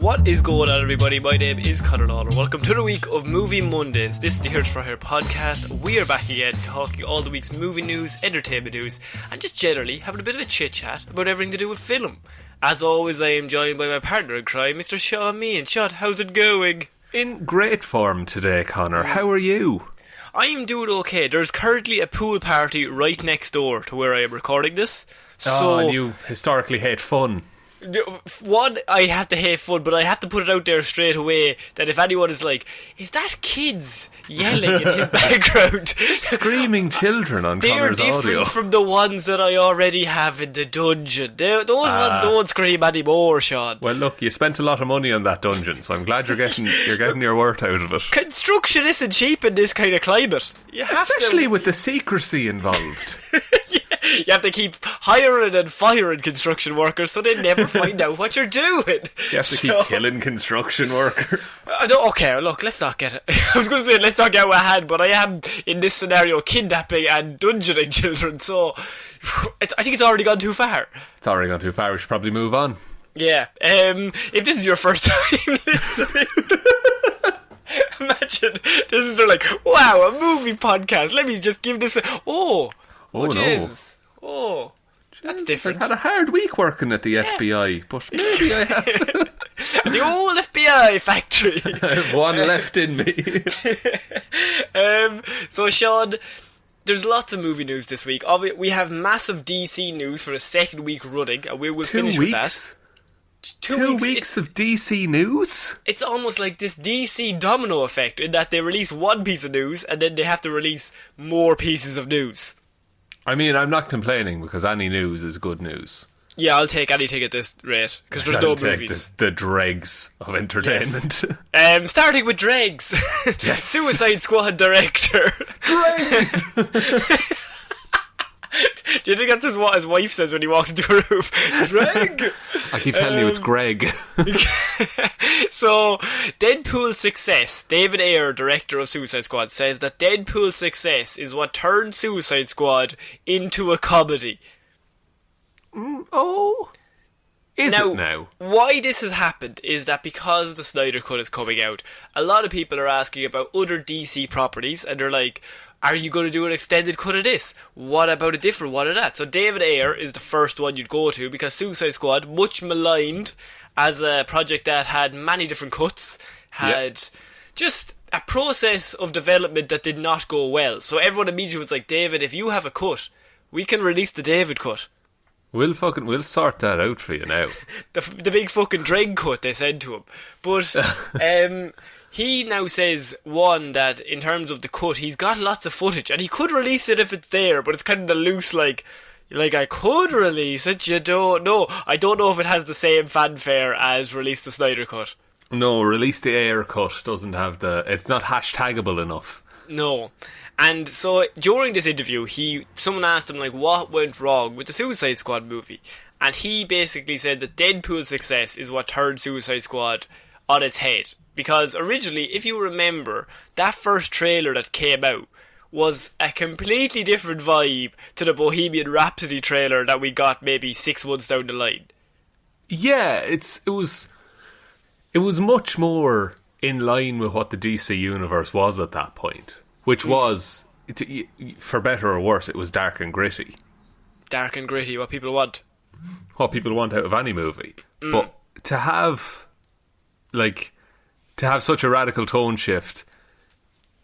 What is going on, everybody? My name is Conor and Shaun. Welcome to the week of Movie Mondays. This is the Here's for Here podcast. We are back again talking all the week's movie news, entertainment news, and just generally having a bit of a chit chat about everything to do with film. As always, I am joined by my partner in crime, Mr. Shaun Meehan. Shaun, how's it going? In great form today, Conor. How are you? I'm doing okay. There's currently a pool party right next door to where I am recording this. So, and you historically hate fun. One, I have to hate fun, but I have to put it out there straight away that if anyone is like, is that kids yelling in his background? Screaming children on Conor's audio. They're different from the ones that I already have in the dungeon. Those ones don't scream anymore, Shaun. Well, look, you spent a lot of money on that dungeon, so I'm glad you're getting your worth out of it. Construction isn't cheap in this kind of climate. Especially with the secrecy involved. You have to keep hiring and firing construction workers so they never find out what you're doing. You have to keep killing construction workers. Okay, look, let's not get it. I was going to say let's not get out of hand, but I am in this scenario kidnapping and dungeoning children, so I think it's already gone too far. It's already gone too far. We should probably move on. Yeah. If this is your first time listening, imagine this is they're like, wow, a movie podcast. Let me just give this a Jesus. Oh, that's different. I had a hard week working at the FBI, but maybe I have the old FBI factory. I have one left in me. So Shaun, there's lots of movie news this week. We have massive DC news for the second week running, and we will finish with that. 2 weeks of DC news? It's almost like this DC domino effect in that they release one piece of news and then they have to release more pieces of news. I mean, I'm not complaining because any news is good news. Yeah, I'll take anything at this rate because there's no movies. The dregs of entertainment. Yes. Starting with dregs. Yes. Suicide Squad director. Dregs! Do you think that's what his wife says when he walks into a room? Greg! I keep telling you it's Greg. So, Deadpool's success, David Ayer, director of Suicide Squad, says that Deadpool's success is what turned Suicide Squad into a comedy. Is it now? Why this has happened is that because the Snyder Cut is coming out, a lot of people are asking about other DC properties, and they're like, are you going to do an extended cut of this? What about a different one of that? So David Ayer is the first one you'd go to because Suicide Squad, much maligned as a project that had many different cuts, had just a process of development that did not go well. So everyone immediately was like, David, if you have a cut, we can release the David cut. We'll sort that out for you now. the big fucking drag cut they said to him. But he now says, one, that in terms of the cut, he's got lots of footage, and he could release it if it's there, but it's kind of loose, like I could release it, you don't know. I don't know if it has the same fanfare as Release the Snyder Cut. No, Release the Ayer Cut doesn't have it's not hashtagable enough. No. And so, during this interview, someone asked him, like, what went wrong with the Suicide Squad movie? And he basically said that Deadpool's success is what turned Suicide Squad on its head. Because originally, if you remember, that first trailer that came out was a completely different vibe to the Bohemian Rhapsody trailer that we got maybe 6 months down the line. Yeah, it was much more in line with what the DC universe was at that point, which was, for better or worse, it was dark and gritty. Dark and gritty, what people want. What people want out of any movie. But to have such a radical tone shift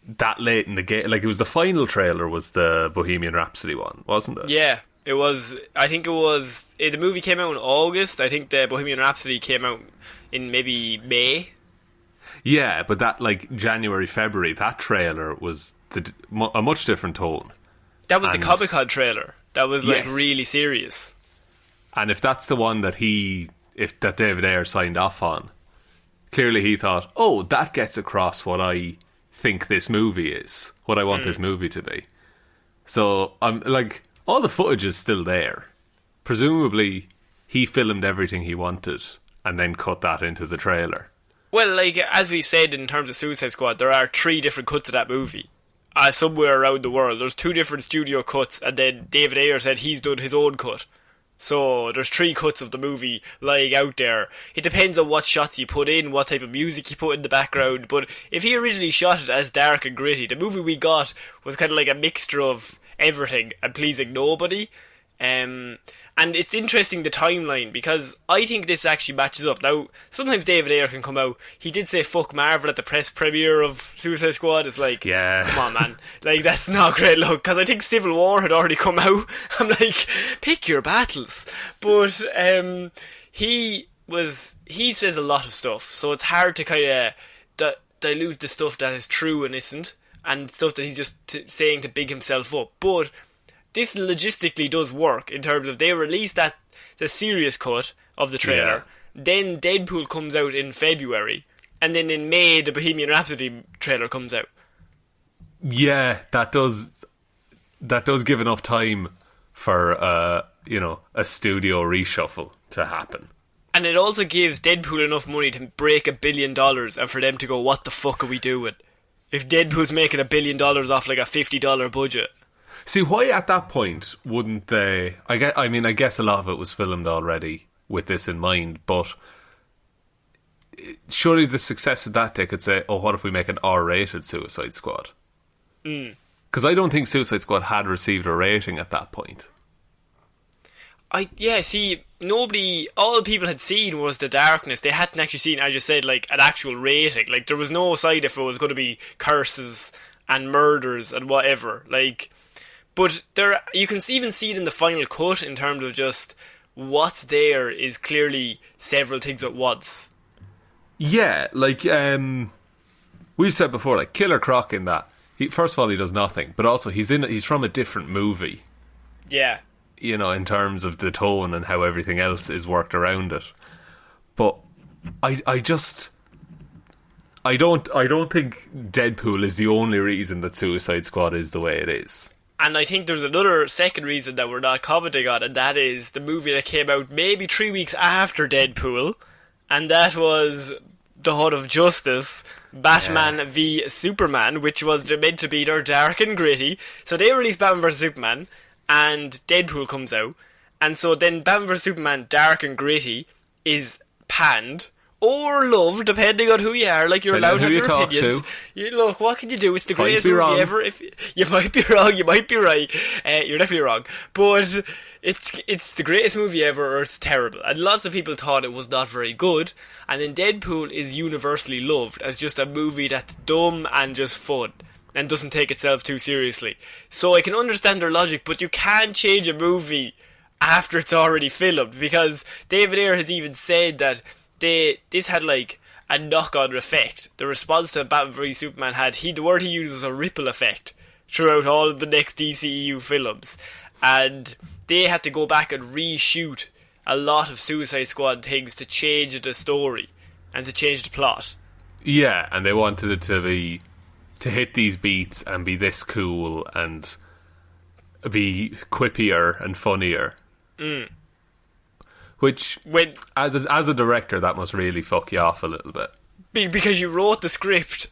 that late in the game, like it was the final trailer was the Bohemian Rhapsody one, wasn't it? Yeah, it was. I think it was. The movie came out in August. I think the Bohemian Rhapsody came out in maybe May. Yeah, but that January, February, that trailer was a much different tone. That was the Comic-Con trailer. That was really serious. And if that's the one that that David Ayer signed off on, clearly he thought, that gets across what I think this movie is, what I want this movie to be. So I'm all the footage is still there. Presumably he filmed everything he wanted and then cut that into the trailer. Well, as we've said in terms of Suicide Squad, there are 3 different cuts of that movie. Somewhere around the world. There's 2 different studio cuts, and then David Ayer said he's done his own cut. So there's 3 cuts of the movie lying out there. It depends on what shots you put in, what type of music you put in the background. But if he originally shot it as dark and gritty, the movie we got was kind of like a mixture of everything and pleasing nobody. And it's interesting, the timeline, because I think this actually matches up. Now, sometimes David Ayer can come out. He did say fuck Marvel at the press premiere of Suicide Squad. It's like, yeah, come on, man. Like, that's not a great look, because I think Civil War had already come out. I'm like, pick your battles. But he says a lot of stuff, so it's hard to kind of dilute the stuff that is true and isn't, and stuff that he's just saying to big himself up. But this logistically does work in terms of they release the serious cut of the trailer, then Deadpool comes out in February, and then in May the Bohemian Rhapsody trailer comes out. Yeah, that does give enough time for a studio reshuffle to happen. And it also gives Deadpool enough money to break $1 billion, and for them to go, what the fuck are we doing? If Deadpool's making $1 billion off like a $50 budget. See, why at that point wouldn't they... I guess a lot of it was filmed already with this in mind, but surely the success of that, they could say, oh, what if we make an R-rated Suicide Squad? Because I don't think Suicide Squad had received a rating at that point. All people had seen was the darkness. They hadn't actually seen, as you said, like an actual rating. Like, there was no side if it was going to be curses and murders and whatever. Like... But you can even see it in the final cut in terms of just what's there is clearly several things at once. Yeah, like we've said before, like Killer Croc in that. First of all, he does nothing, but also he's from a different movie. Yeah, in terms of the tone and how everything else is worked around it. But I don't think Deadpool is the only reason that Suicide Squad is the way it is. And I think there's another second reason that we're not commenting on, and that is the movie that came out maybe 3 weeks after Deadpool, and that was The Hood of Justice, Batman v Superman, which was meant to be their dark and gritty. So they released Batman vs Superman, and Deadpool comes out, and so then Batman vs Superman, dark and gritty, is panned or loved, depending on who you are. Like, you're allowed to have your opinions. Look, what can you do? It's the greatest movie ever. If you might be wrong, you might be right. You're definitely wrong, but it's the greatest movie ever, or it's terrible. And lots of people thought it was not very good. And then Deadpool is universally loved as just a movie that's dumb and just fun and doesn't take itself too seriously. So I can understand their logic, but you can't change a movie after it's already filmed, because David Ayer has even said that this had like a knock-on effect. The response to Batman v Superman the word he used was a ripple effect throughout all of the next DCEU films, and they had to go back and reshoot a lot of Suicide Squad things to change the story and to change the plot. Yeah, and they wanted it to hit these beats and be this cool and be quippier and funnier. Which, as a director, that must really fuck you off a little bit. Because you wrote the script.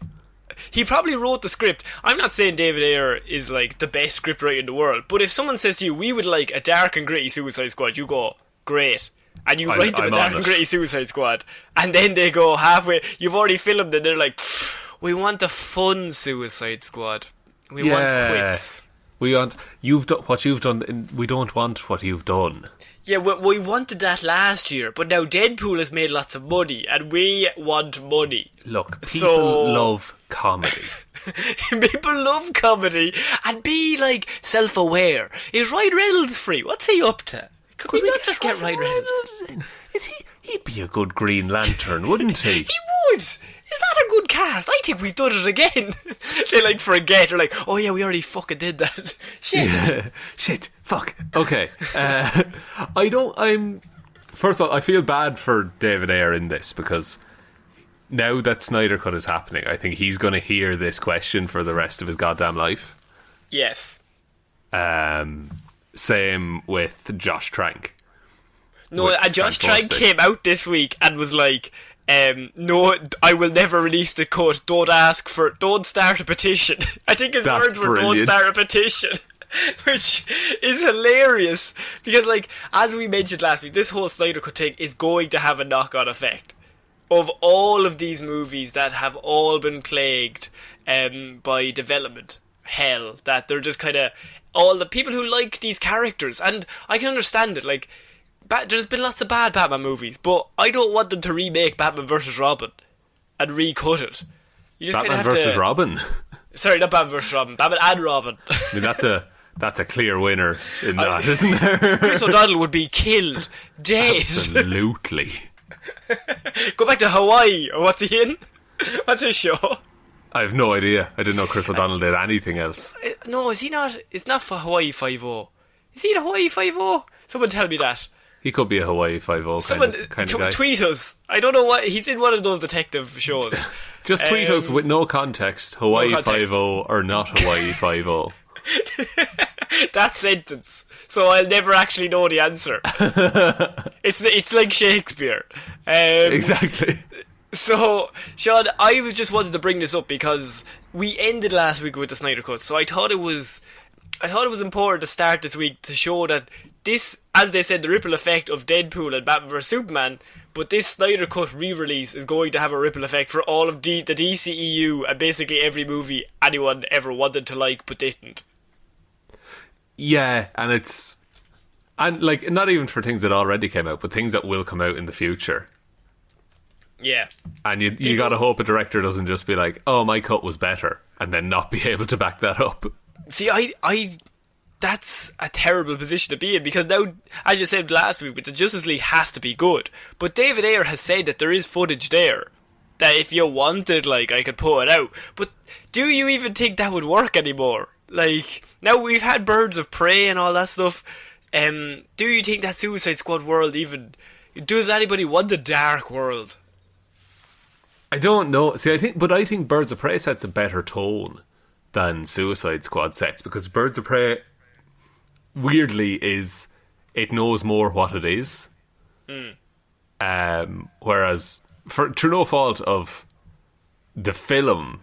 He probably wrote the script. I'm not saying David Ayer is like the best scriptwriter in the world, but if someone says to you, we would like a dark and gritty Suicide Squad, you go, great. And you write them a dark and gritty Suicide Squad, and then they go halfway, you've already filmed and they're like, we want a fun Suicide Squad. We want quips. We want what you've done. We don't want what you've done. Yeah, we wanted that last year, but now Deadpool has made lots of money, and we want money. Look, people love comedy. People love comedy, and be, like, self-aware. Is Ryan Reynolds free? What's he up to? Could we not just get Ryan Reynolds in? He'd be a good Green Lantern, wouldn't he? He would! Is that a good cast? I think we've done it again. They like forget. They're like, oh yeah, we already fucking did that. Shit. Shit. Fuck. Okay. First of all, I feel bad for David Ayer in this, because now that Snyder Cut is happening, I think he's going to hear this question for the rest of his goddamn life. Yes. Same with Josh Trank. No, Josh Trank came out this week and was like, no, I will never release the cut. Don't start a petition. I think his words were, don't start a petition. Which is hilarious because, like, as we mentioned last week, this whole Snyder Cut thing is going to have a knock-on effect of all of these movies that have all been plagued by development hell, that they're just kind of all the people who like these characters, and I can understand it. Like, there's been lots of bad Batman movies, but I don't want them to remake Batman vs. Robin and recut it. You just Batman kind of have versus to. Robin. Sorry, not Batman vs. Robin. Batman and Robin. I mean, that's a clear winner in that, isn't there? Chris O'Donnell would be killed, dead. Absolutely. Go back to Hawaii, or what's he in? What's his show? I have no idea. I didn't know Chris O'Donnell did anything else. No, is he not? It's not for Hawaii 5-0. Is he in Hawaii 5-0? Someone tell me that. He could be a Hawaii 5-0 kind of guy. Tweet us. I don't know what he's in. One of those detective shows. Just tweet us with no context. Hawaii no context. 5-0 or not Hawaii 5-0. That sentence. So I'll never actually know the answer. It's like Shakespeare. Exactly. So, Sean, I just wanted to bring this up because we ended last week with the Snyder Cut, so I thought it was important to start this week to show that this, as they said, the ripple effect of Deadpool and Batman vs Superman, but this Snyder Cut re-release is going to have a ripple effect for all of the DCEU and basically every movie anyone ever wanted to like but didn't. Yeah, and like, not even for things that already came out, but things that will come out in the future. Yeah. And you gotta hope a director doesn't just be like, oh, my cut was better, and then not be able to back that up. See, I that's a terrible position to be in, because now, as you said last week, the Justice League has to be good. But David Ayer has said that there is footage there, that if you wanted, like, I could pull it out. But do you even think that would work anymore? Like, now we've had Birds of Prey and all that stuff. Do you think that Suicide Squad world even... Does anybody want the dark world? I don't know. See, I think Birds of Prey sets a better tone than Suicide Squad sets, because Birds of Prey, weirdly, it knows more what it is. Whereas, through no fault of the film,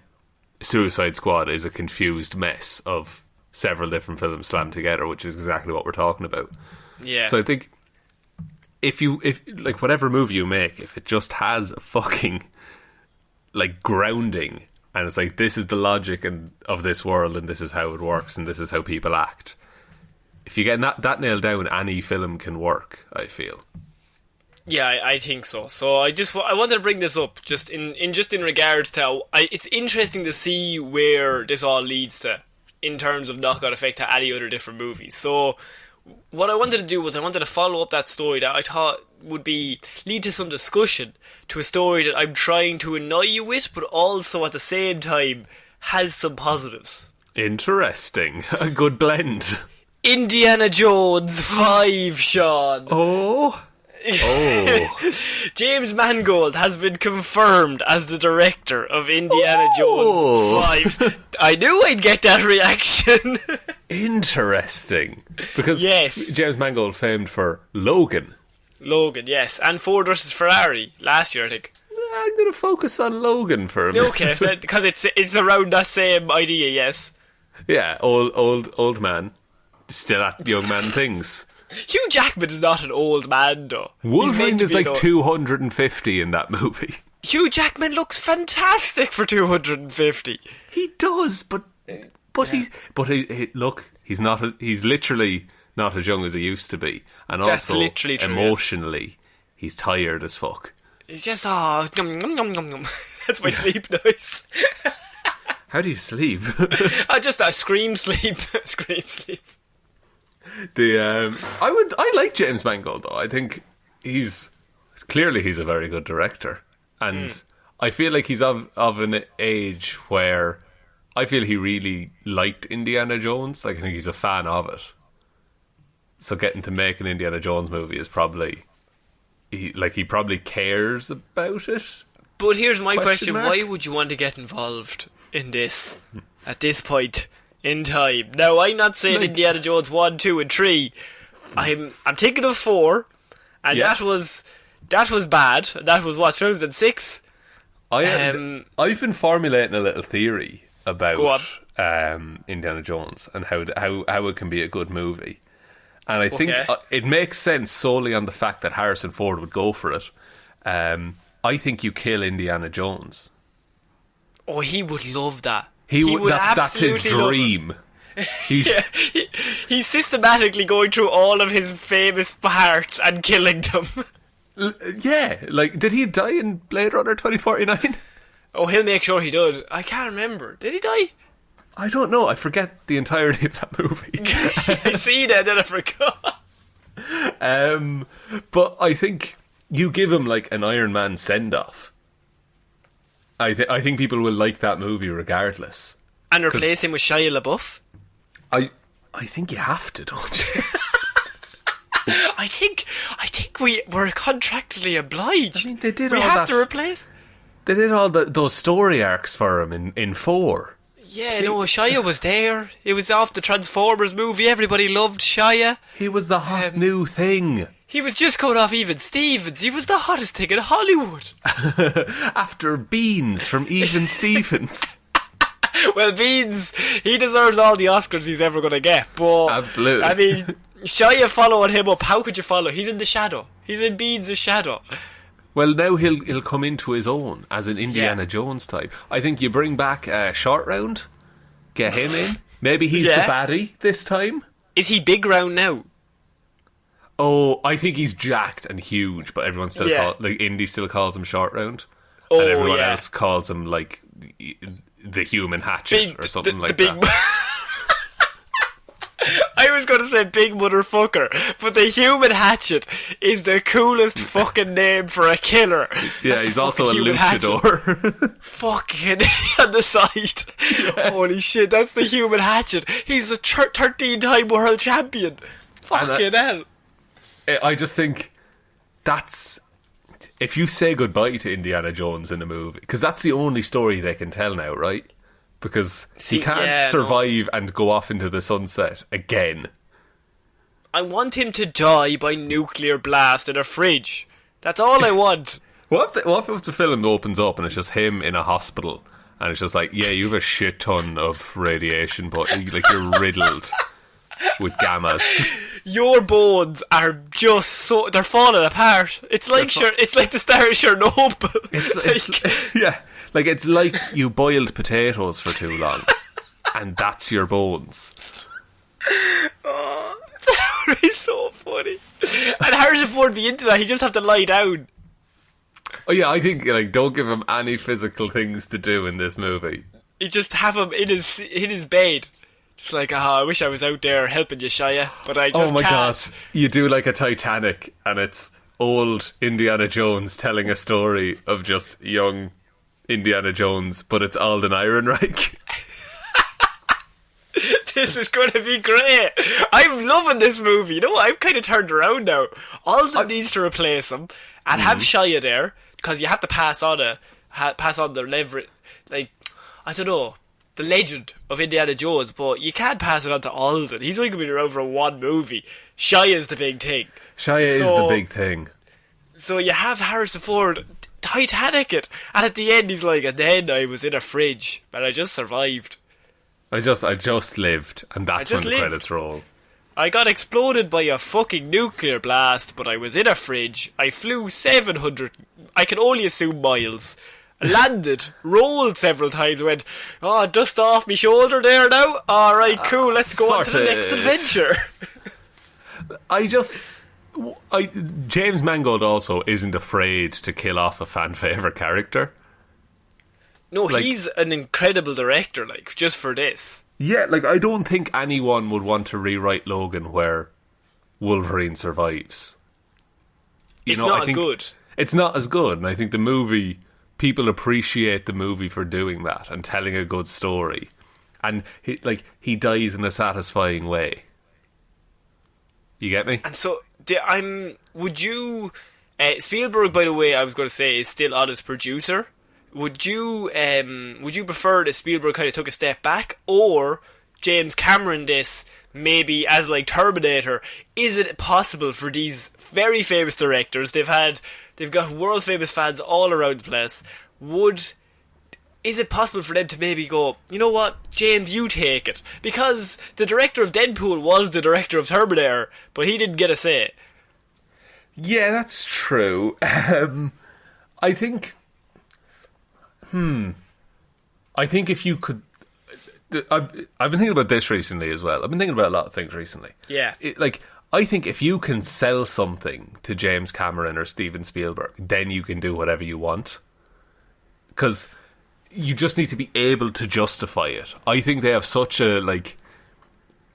Suicide Squad is a confused mess of several different films slammed together, which is exactly what we're talking about. Yeah. So I think if like, whatever movie you make, if it just has a fucking, like, grounding, and it's like, this is the logic of this world, and this is how it works, and this is how people act. If you get that nailed down, any film can work, I feel. Yeah, I think so. So I wanted to bring this up just in regards to it's interesting to see where this all leads to in terms of knock-on effect to any other different movies. So what I wanted to do was I wanted to follow up that story that I thought would lead to some discussion, to a story that I'm trying to annoy you with, but also at the same time has some positives. Interesting. A good blend. Indiana Jones 5, Sean. Oh. James Mangold has been confirmed as the director of Indiana Jones 5. I knew I'd get that reaction. Interesting. Because yes. James Mangold famed for Logan, yes. And Ford vs Ferrari last year, I think. I'm going to focus on Logan for a minute. Okay, because it's around that same idea, yes. Yeah, old man, still at young man things. Hugh Jackman is not an old man, though. Wolverine is like 250 in that movie. Hugh Jackman looks fantastic for 250. He does, but yeah. He's literally not as young as he used to be, and that's also literally true, emotionally, yes. He's tired as fuck. He's just nom, nom, nom, nom, nom. That's my sleep noise. How do you sleep? I scream sleep. Scream sleep. I like James Mangold, though. I think he's a very good director, and I feel like he's of an age where I feel he really liked Indiana Jones. Like, I think he's a fan of it. So getting to make an Indiana Jones movie is probably he probably cares about it. But here's my question: why would you want to get involved in this at this point in time? Now, I'm not saying Indiana Jones 1, 2 and 3. I'm thinking of 4, and that was bad. That was what, 2006? I've been formulating a little theory about Indiana Jones and how it can be a good movie. And I think Okay. it makes sense solely on the fact that Harrison Ford would go for it. I think you kill Indiana Jones. Oh, he would love that. He would. That's his absolutely love it. dream. He's systematically going through all of his famous parts and killing them. Yeah, like, did he die in Blade Runner 2049? Oh, he'll make sure he does. I can't remember. Did he die? I don't know. I forget the entirety of that movie. I seen it and then I forgot. But I think you give him like an Iron Man send-off. I think people will like that movie regardless. And replace him with Shia LaBeouf? I think you have to, don't you? I think we're contractually obliged. I mean, they did we all have that. to replace. They did all those story arcs for him in 4. Yeah, no, Shia was there. It was off the Transformers movie. Everybody loved Shia. He was the hot new thing. He was just coming off Even Stevens. He was the hottest thing in Hollywood. After Beans from Even Stevens. Well, Beans, he deserves all the Oscars he's ever going to get. But Absolutely. I mean, Shia following him up, how could you follow? He's in the shadow. He's in Beans' shadow. Well, now he'll come into his own as an Indiana Yeah. Jones type. I think you bring back Short Round, get him in. Maybe he's Yeah. the baddie this time. Is he big round now? Oh, I think he's jacked and huge, but everyone still Yeah. Indy still calls him Short Round, Oh, and everyone yeah. else calls him like the Human Hatchet or something like big that. I was going to say big motherfucker, but the Human Hatchet is the coolest fucking name for a killer. Yeah, That's he's the also a fucking Human Hatchet. luchador. Fucking on the side. Holy shit, that's the Human Hatchet. He's a 13-time world champion. Fucking hell. I just think that's... If you say goodbye to Indiana Jones in a movie, because that's the only story they can tell now, right? Because he can't survive and go off into the sunset again. I want him to die by nuclear blast in a fridge. That's all I want. What if the film opens up and it's just him in a hospital and it's just like, yeah, you have a shit ton of radiation, but like you're riddled with gammas. Your bones are just they're falling apart. It's like it's like the start of Chernobyl. It's like you boiled potatoes for too long, and that's your bones. Oh, that would be so funny. And Harrison Ford be into that. He just have to lie down. Oh yeah, I think like don't give him any physical things to do in this movie. You just have him in his bed. Just like, I wish I was out there helping you, Shia, but I just Oh my can't. god, you do like a Titanic, and it's old Indiana Jones telling a story of just young Indiana Jones, but it's Alden Ehrenreich. This is going to be great. I'm loving this movie. You know what? I've kind of turned around now. Alden needs to replace him and have Shia there, because you have to pass on the leverage, like, I don't know, the legend of Indiana Jones, but you can't pass it on to Alden. He's only going to be around for one movie. Shia's the big thing. Shia is the big thing. So you have Harrison Ford Titanic it, and at the end he's like, and then I was in a fridge, but I just survived. I just lived, and that's when the credits roll. I got exploded by a fucking nuclear blast, but I was in a fridge. I flew 700, I can only assume miles. Landed, rolled several times, went, dust off me shoulder there now. Alright, cool, let's go on to the next adventure. James Mangold also isn't afraid to kill off a fan favourite character. No, he's an incredible director, like, just for this. Yeah, like, I don't think anyone would want to rewrite Logan where Wolverine survives. It's not as good. It's not as good, and I think the movie, people appreciate the movie for doing that and telling a good story. And, he dies in a satisfying way. You get me? And so, would you... Spielberg, by the way, I was going to say, is still on as producer. Would you prefer that Spielberg kind of took a step back, or James Cameron this, maybe as like Terminator? Is it possible for these very famous directors, they've got world famous fans all around the place, would is it possible for them to maybe go, you know what, James, you take it? Because the director of Deadpool was the director of Terminator, but he didn't get a say. Yeah, that's true. I think... I think if you could... I've been thinking about this recently as well. I've been thinking about a lot of things recently. Yeah. I think if you can sell something to James Cameron or Steven Spielberg, then you can do whatever you want. Because you just need to be able to justify it. I think they have such a, like...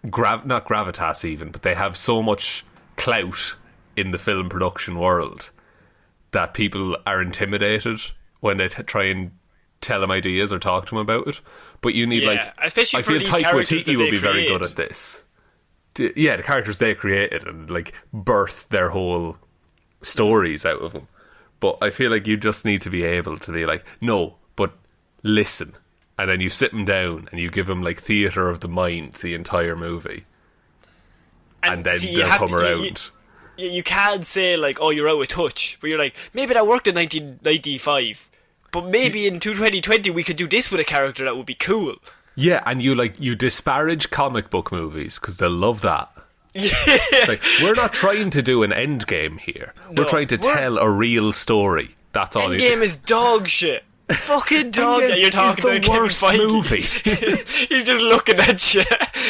not gravitas even, but they have so much clout in the film production world that people are intimidated when they try and tell them ideas or talk to them about it. But you need, especially I for feel these Taika characters Waititi that will they be very create. good at this. The characters they created and, like, birth their whole stories out of them. But I feel like you just need to be able to be like, no, but listen. And then you sit them down and you give them, like, theatre of the mind the entire movie. And then they'll come around. You can't say, like, oh, you're out of touch. But you're like, maybe that worked in 1995. But maybe in 2020 we could do this with a character that would be cool. Yeah, and you disparage comic book movies because they'll love that. Yeah. Like, we're not trying to do an end game here. We're trying to tell a real story. That's all. Endgame is dog shit. Fucking dog shit. You're talking about Kevin Feige. Movie. He's just looking at you.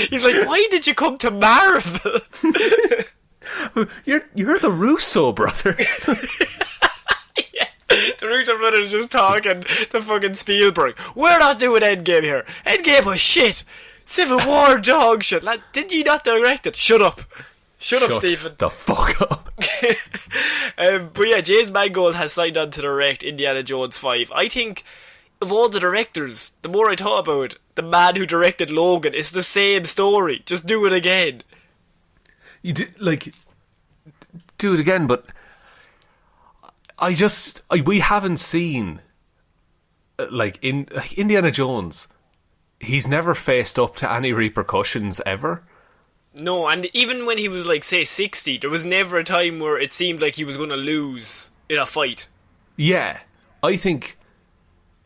He's like, why did you come to Marvel? You're the Russo brothers. Yeah. The Russo brothers just talking to fucking Spielberg. We're not doing Endgame here. Endgame was shit. Civil War dog shit. Like, did you not direct it? Shut up. Shut up, Stephen. The fuck up. But yeah, James Mangold has signed on to direct Indiana Jones 5. I think of all the directors, the more I thought about it, the man who directed Logan, it's the same story. Just do it again. You do, like, do it again, but we haven't seen, like, in Indiana Jones, he's never faced up to any repercussions ever. No, and even when he was, like, say 60, there was never a time where it seemed like he was going to lose in a fight. Yeah, I think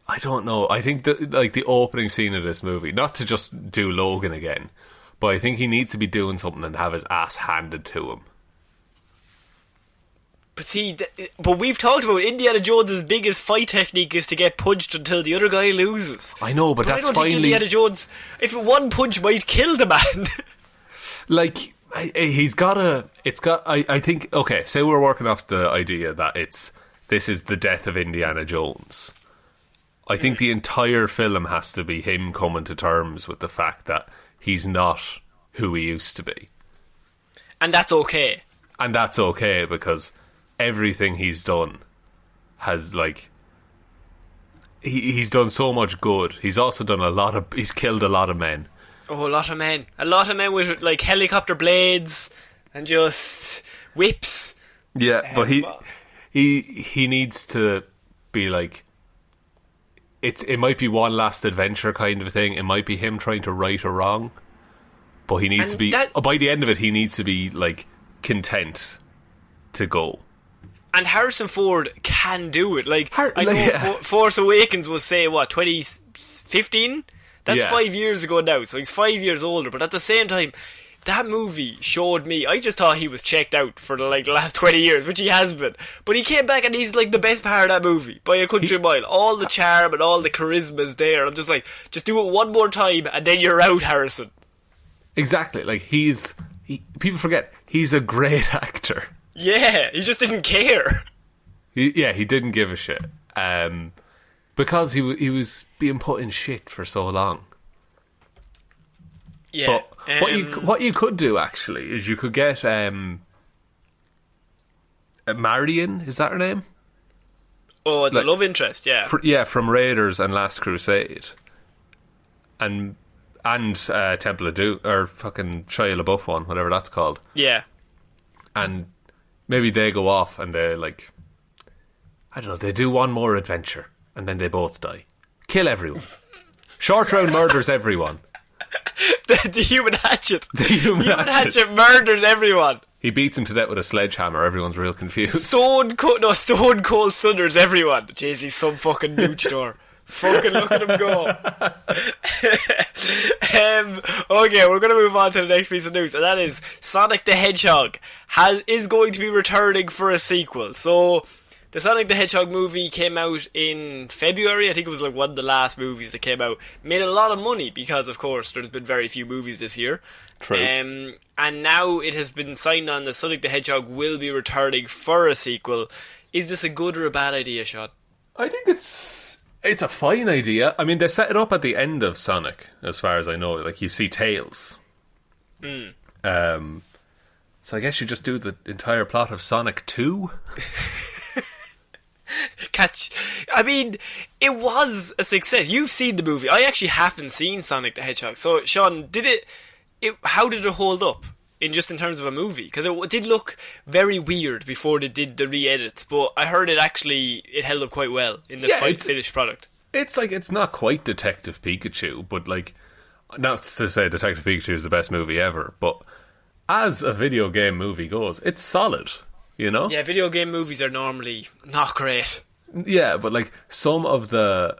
that, like, the opening scene of this movie, not to just do Logan again, but I think he needs to be doing something and have his ass handed to him. But see, but we've talked about Indiana Jones' biggest fight technique is to get punched until the other guy loses. I know, but that's I don't finally... think Indiana Jones, if one punch might kill the man. Like, he's got a... I think... Okay, say we're working off the idea that this is the death of Indiana Jones. I think the entire film has to be him coming to terms with the fact that he's not who he used to be. And that's okay. And that's okay, because everything he's done has, like... He's done so much good. He's also done he's killed a lot of men. Oh, a lot of men. A lot of men with, like, helicopter blades and just whips. Yeah, but he needs to be, like... It might be one last adventure kind of a thing. It might be him trying to right a wrong. But he needs to be... by the end of it, he needs to be, like, content to go. And Harrison Ford can do it. Like, I know Force Awakens was, say, what, 2015? That's 5 years ago now, so he's 5 years older. But at the same time, that movie showed me... I just thought he was checked out for, like, the last 20 years, which he has been. But he came back and he's, like, the best part of that movie, by a country mile. All the charm and all the charisma is there. I'm just like, just do it one more time, and then you're out, Harrison. Exactly. Like, people forget, he's a great actor. Yeah, he just didn't care. He didn't give a shit. Because he was being put in shit for so long. Yeah. But what you could do, actually, is you could get Marion, is that her name? Oh, the love interest, yeah. From Raiders and Last Crusade. And Temple of Doom, or fucking Shia LaBeouf one, whatever that's called. Yeah. And maybe they go off and they, like... I don't know, they do one more adventure. And then they both die. Kill everyone. Short Round murders everyone. The human hatchet. The human hatchet murders everyone. He beats him to death with a sledgehammer. Everyone's real confused. Stone Cold Stunners everyone. Jeez, he's some fucking luchador. Fucking look at him go. Okay, we're going to move on to the next piece of news, and that is Sonic the Hedgehog is going to be returning for a sequel. So, the Sonic the Hedgehog movie came out in February. I think it was like one of the last movies that came out. Made a lot of money because, of course, there's been very few movies this year. True. And now it has been signed on that Sonic the Hedgehog will be returning for a sequel. Is this a good or a bad idea, Sean? I think it's a fine idea. I mean, they set it up at the end of Sonic, as far as I know. Like, you see Tails. So I guess you just do the entire plot of Sonic 2. I mean, it was a success. You've seen the movie. I actually haven't seen Sonic the Hedgehog. So, Sean, how did it hold up in terms of a movie? Because it did look very weird before they did the re-edits, but I heard it held up quite well in the finished product. It's like, it's not quite Detective Pikachu, but like, not to say Detective Pikachu is the best movie ever, but as a video game movie goes, it's solid, you know? Yeah, video game movies are normally not great. Yeah, but like, some of the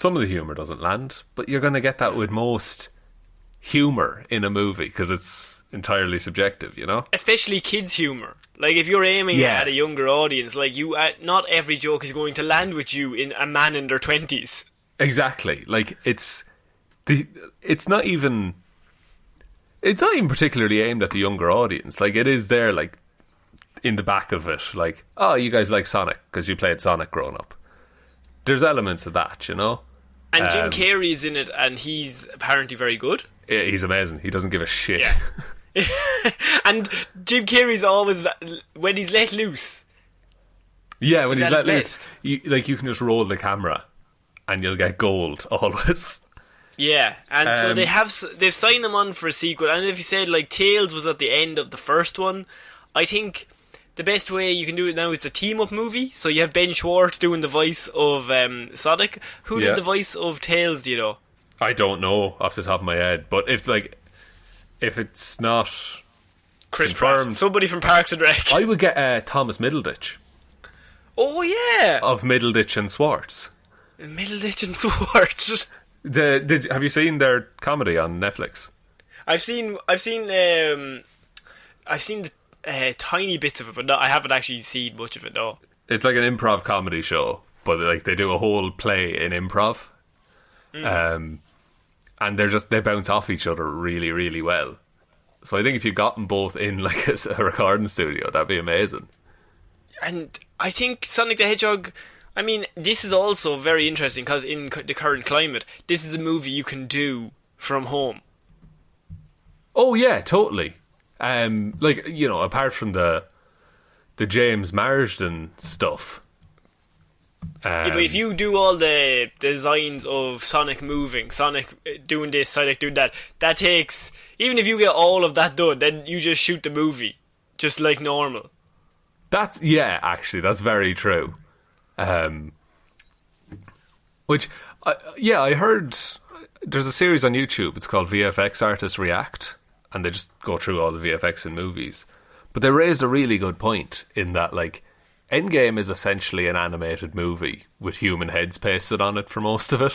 humour doesn't land, but you're going to get that with most humour in a movie, because it's entirely subjective, you know? Especially kids' humour. Like, if you're aiming at a younger audience, like, not every joke is going to land with you in a man in their 20s. Exactly. Like, it's not even particularly aimed at the younger audience. Like, it is there, like, in the back of it, like, oh, you guys like Sonic because you played Sonic growing up. There's elements of that, you know? And Jim Carrey's in it, and he's apparently very good. Yeah, he's amazing. He doesn't give a shit. Yeah. And Jim Carrey's always, when he's let loose. Yeah, when he's let loose, you can just roll the camera and you'll get gold always. Yeah, and so they've signed them on for a sequel. And if you said like Tails was at the end of the first one, I think the best way you can do it now is a team-up movie. So you have Ben Schwartz doing the voice of Sonic. Who did the voice of Tails, do you know? I don't know off the top of my head, but if it's not Chris confirmed, Pratt, somebody from Parks and Rec, I would get Thomas Middleditch. Oh yeah, of Middleditch and Schwartz. Middleditch and Schwartz. Have you seen their comedy on Netflix? I've seen tiny bits of it, but I haven't actually seen much of it. No, it's like an improv comedy show, but like they do a whole play in improv. And they bounce off each other really, really well. So I think if you got them both in like a recording studio, that'd be amazing. And I think Sonic the Hedgehog, I mean, this is also very interesting because in the current climate, this is a movie you can do from home. Oh yeah, totally. Like, you know, apart from the James Marsden stuff. Yeah, but if you do all the designs of Sonic moving, Sonic doing this, Sonic doing that, that takes, even if you get all of that done, then you just shoot the movie, just like normal. Actually, that's very true. I heard there's a series on YouTube, it's called VFX Artists React, and they just go through all the VFX in movies. But they raised a really good point in that, like, Endgame is essentially an animated movie with human heads pasted on it for most of it.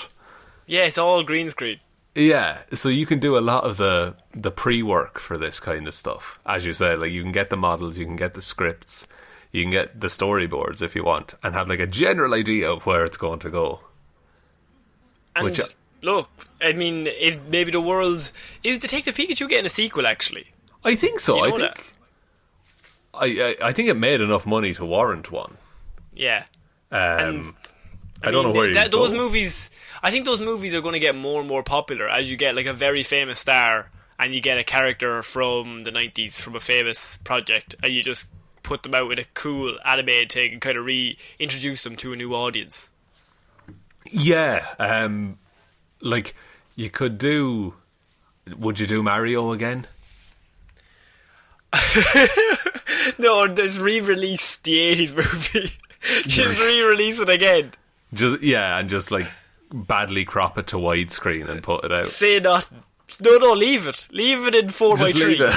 Yeah, it's all green screen. Yeah, so you can do a lot of the pre-work for this kind of stuff. As you say, like, you can get the models, you can get the scripts, you can get the storyboards if you want, and have like a general idea of where it's going to go. And look, I mean, if maybe the world is Detective Pikachu getting a sequel. Actually, I think so. I think it made enough money to warrant one. Yeah. I don't know where those movies. I think those movies are going to get more and more popular as you get like a very famous star and you get a character from the 90s from a famous project and you just put them out with a cool animated thing and kind of reintroduce them to a new audience. Yeah. Like, you could do... Would you do Mario again? No, just re-release the 80s movie. Just re-release it again. Just like badly crop it to widescreen and put it out. Say nothing. No, leave it. Leave it in 4:3.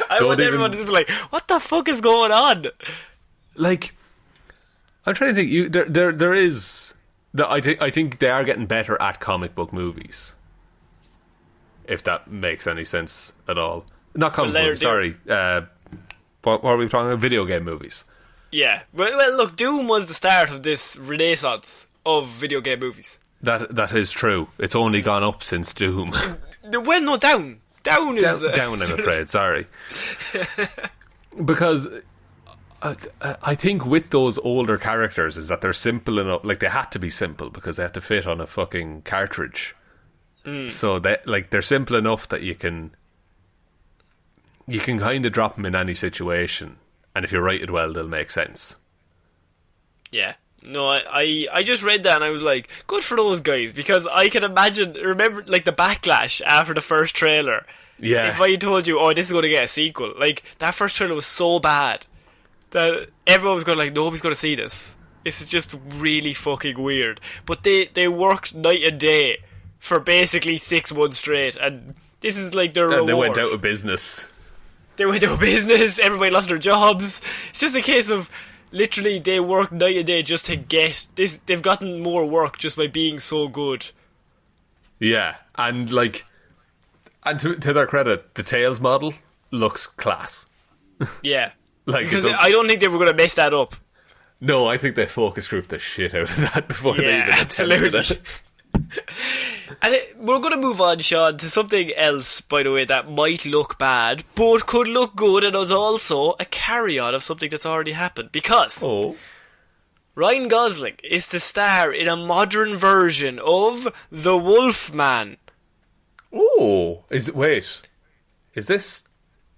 I want everyone to just be like, what the fuck is going on? Like, I'm trying to think. There is. I think they are getting better at comic book movies. If that makes any sense at all. Not comic books, sorry. What are we talking about? Video game movies. Yeah. Well, look, Doom was the start of this renaissance of video game movies. That is true. It's only gone up since Doom. Well, no, down. Down is... Down, I'm afraid, sorry. Because I think with those older characters is that they're simple enough. Like, they had to be simple because they had to fit on a fucking cartridge. So they're simple enough that you can kind of drop them in any situation, and if you write it well, they'll make sense. Yeah. No, I just read that and I was like, good for those guys, because I can remember like the backlash after the first trailer. Yeah. If I told you, this is going to get a sequel, like, that first trailer was so bad that everyone was going like, nobody's going to see this. This is just really fucking weird. But they worked night and day for basically 6 months straight, and this is like their reward. And they went out of business. Everybody lost their jobs. It's just a case of literally they worked night and day just to get this. They've gotten more work just by being so good. Yeah, and to their credit, the Tails model looks class. Yeah, because I don't think they were going to mess that up. No, I think they focus grouped the shit out of that before they even attempted it. And we're going to move on, Sean, to something else, by the way, that might look bad, but could look good, and is also a carry-on of something that's already happened. Because Ryan Gosling is to star in a modern version of The Wolfman. Oh, wait, is this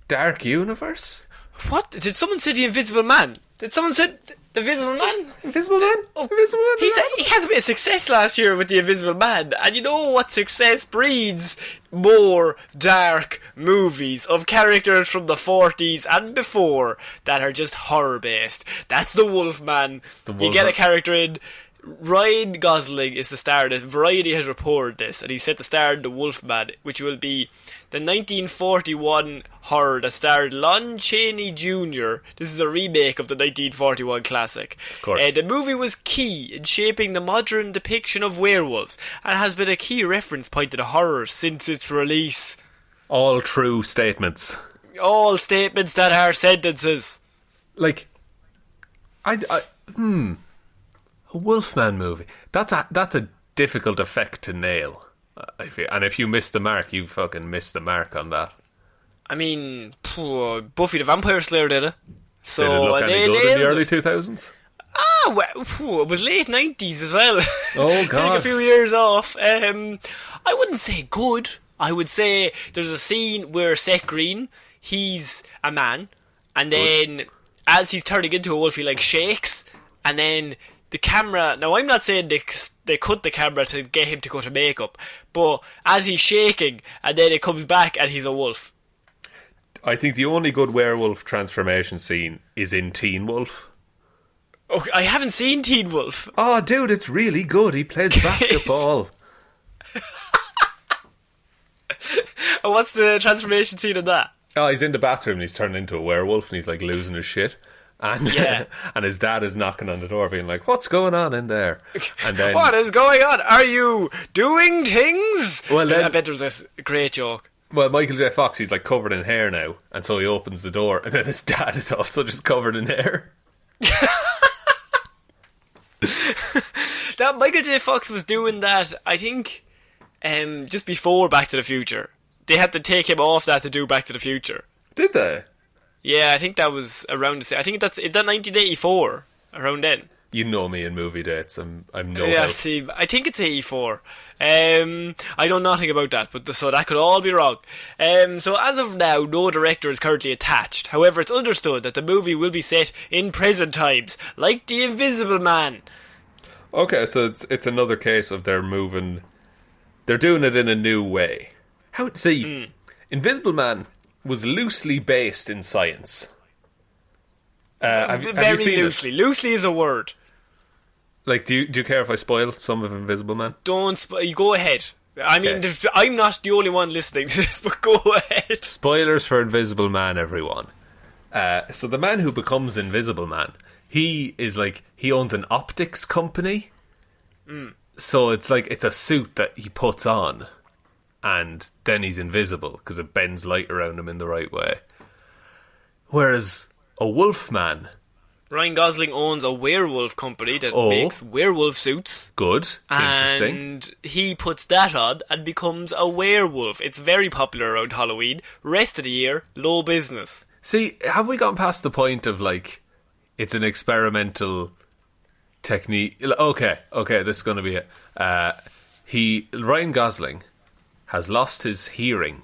Dark Universe? What? Did someone say The Invisible Man? Did someone say The Invisible Man? Invisible Man? Invisible Man? He has a bit of success last year with The Invisible Man, and you know what success breeds? More dark movies of characters from the 40s and before that are just horror-based. That's The Wolfman. You get a character in... Ryan Gosling is the star. Variety has reported this, and he's set to star in The Wolfman, which will be the 1941 horror that starred Lon Chaney Jr. This is a remake of the 1941 classic. Of course. The movie was key in shaping the modern depiction of werewolves, and has been a key reference point to the horror since its release. All true statements. All statements that are sentences. A Wolfman movie. That's a difficult effect to nail. And if you miss the mark, you fucking missed the mark on that. I mean, Buffy the Vampire Slayer did it. So did it look any good in the early 2000s? It was late 90s as well. Oh, God. Take a few years off. I wouldn't say good. I would say there's a scene where Seth Green, he's a man, and then as he's turning into a wolf, he shakes, and then the camera... Now, I'm not saying they cut the camera to get him to go to makeup, but as he's shaking, and then it comes back and he's a wolf. I think the only good werewolf transformation scene is in Teen Wolf. Okay, I haven't seen Teen Wolf. Oh, dude, it's really good. He plays basketball. And what's the transformation scene in that? Oh, he's in the bathroom and he's turned into a werewolf and he's losing his shit. And and his dad is knocking on the door being like, what's going on in there? And then, what is going on? Are you doing things? Well, then, I bet there was a great joke. Well, Michael J. Fox, he's covered in hair now, and so he opens the door, and then his dad is also just covered in hair. That Michael J. Fox was doing that, I think, just before Back to the Future. They had to take him off that to do Back to the Future. Did they? Yeah, I think that was around the... I think is that 1984? Around then? You know me in movie dates. I'm no Yeah, help. see, I think it's 84. I know nothing about that, but so that could all be wrong. So as of now, no director is currently attached. However, it's understood that the movie will be set in present times, like The Invisible Man. Okay, so it's another case of they're doing it in a new way. Invisible Man was loosely based in science. Have you seen loosely. Loosely is a word. Do you care if I spoil some of Invisible Man? Don't you go ahead. I mean, I'm not the only one listening to this, but go ahead. Spoilers for Invisible Man, everyone. So the man who becomes Invisible Man he owns an optics company. So it's like it's a suit that he puts on, and then he's invisible because it bends light around him in the right way. Whereas a Wolfman, Ryan Gosling owns a werewolf company that makes werewolf suits. Good, interesting. And he puts that on and becomes a werewolf. It's very popular around Halloween. Rest of the year, low business. See, have we gotten past the point of like, it's an experimental technique? Okay, this is going to be it. Ryan Gosling has lost his hearing,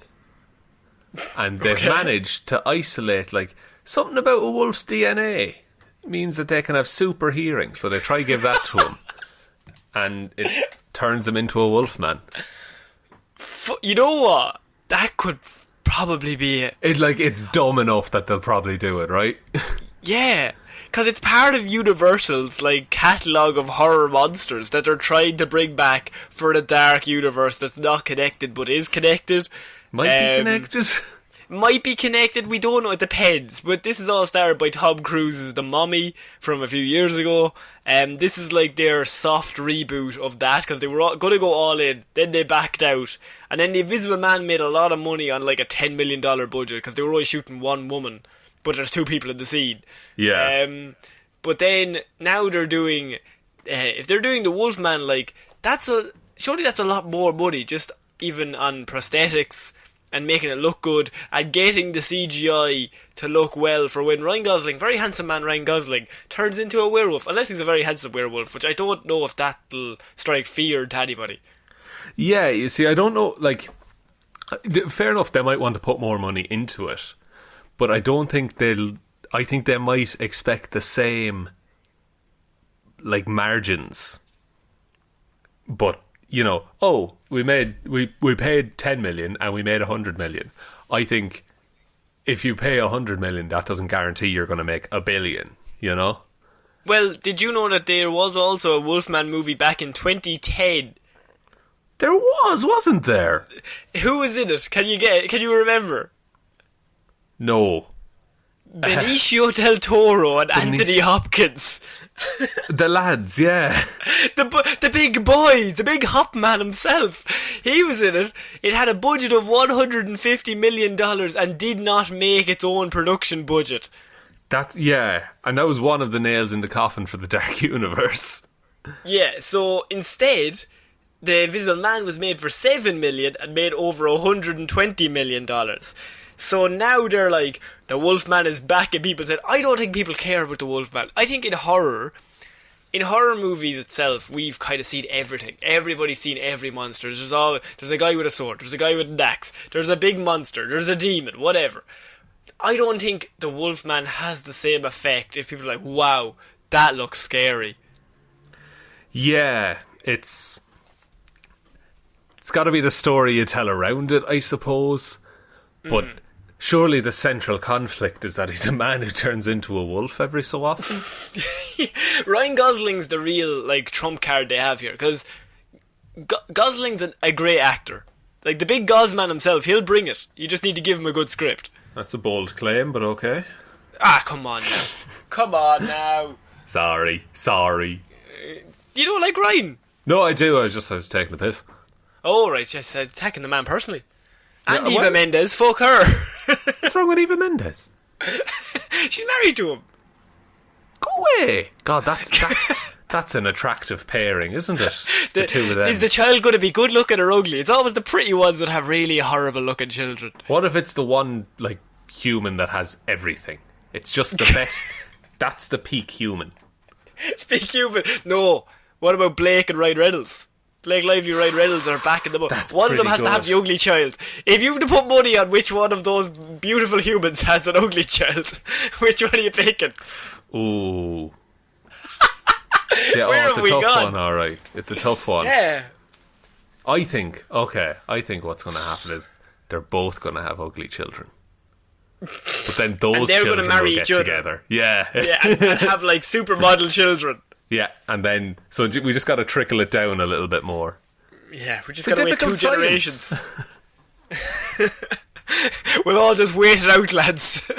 and they've managed to isolate like something about a wolf's DNA means that they can have super hearing, so they try to give that to him, and it turns him into a wolfman. You know what? That could probably be it. It's dumb enough that they'll probably do it, right? Yeah, because it's part of Universal's like catalogue of horror monsters that they're trying to bring back for the dark universe that's not connected but is connected. Might be connected. Might be connected, we don't know, it depends. But this is all started by Tom Cruise's The Mummy from a few years ago. This is like their soft reboot of that, because they were going to go all in, then they backed out. And then The Invisible Man made a lot of money on like a $10 million budget, because they were only shooting one woman, but there's two people in the scene. Yeah. But then, now they're doing, if they're doing The Wolfman, like, surely that's a lot more money, just even on prosthetics, and making it look good, and getting the CGI to look well for when Ryan Gosling, very handsome man Ryan Gosling, turns into a werewolf, unless he's a very handsome werewolf, which I don't know if that'll strike fear to anybody. Yeah, you see, I don't know, like, fair enough, they might want to put more money into it, but I don't think I think they might expect the same, like, margins, but you know, we paid 10 million and we made 100 million. I think if you pay 100 million, that doesn't guarantee you're going to make $1 billion, you know? Well, did you know that there was also a Wolfman movie back in 2010? There wasn't there? Who was in it? Can you remember? No. Benicio del Toro and Anthony Hopkins. The lads, yeah. The big boy, the big hop man himself. He was in it. It had a budget of $150 million and did not make its own production budget. And that was one of the nails in the coffin for the Dark Universe. Yeah, so instead, The Invisible Man was made for $7 million and made over $120 million. So now they're like, the Wolfman is back, and people said, I don't think people care about the Wolfman. I think in horror movies itself, we've kind of seen everything. Everybody's seen every monster. There's a guy with a sword, there's a guy with an axe, there's a big monster, there's a demon, whatever. I don't think the Wolfman has the same effect if people are like, wow, that looks scary. Yeah, it's got to be the story you tell around it, I suppose. But surely the central conflict is that he's a man who turns into a wolf every so often. Ryan Gosling's the real like trump card they have here, because Gosling's a great actor. Like the big Gosman himself, he'll bring it. You just need to give him a good script. That's a bold claim, but okay. Come on now. Come on now. Sorry. You don't like Ryan? No, I do. I was taking the piss. Oh, right. Yes, attacking the man personally. And Eva Mendes, fuck her. What's wrong with Eva Mendes? She's married to him. Go away. God, that's an attractive pairing, isn't it? The two of them. Is the child going to be good looking or ugly? It's always the pretty ones that have really horrible looking children. What if it's the one like human that has everything? It's just the best. That's the peak human. Peak human? No. What about Blake and Ryan Reynolds? Blake Lively and Ryan Reynolds are back in the book. One of them has to have the ugly child. If you have to put money on which one of those beautiful humans has an ugly child, which one are you picking? Ooh. Yeah, where have we gone? It's a tough one, alright. It's a tough one. Yeah. I think what's going to happen is they're both going to have ugly children. But then those children will marry each other together. Yeah. Yeah, and have like supermodel children. Yeah, and then so we just got to trickle it down a little bit more. Yeah, we just got to wait 2 generations. We'll all just wait it out, lads.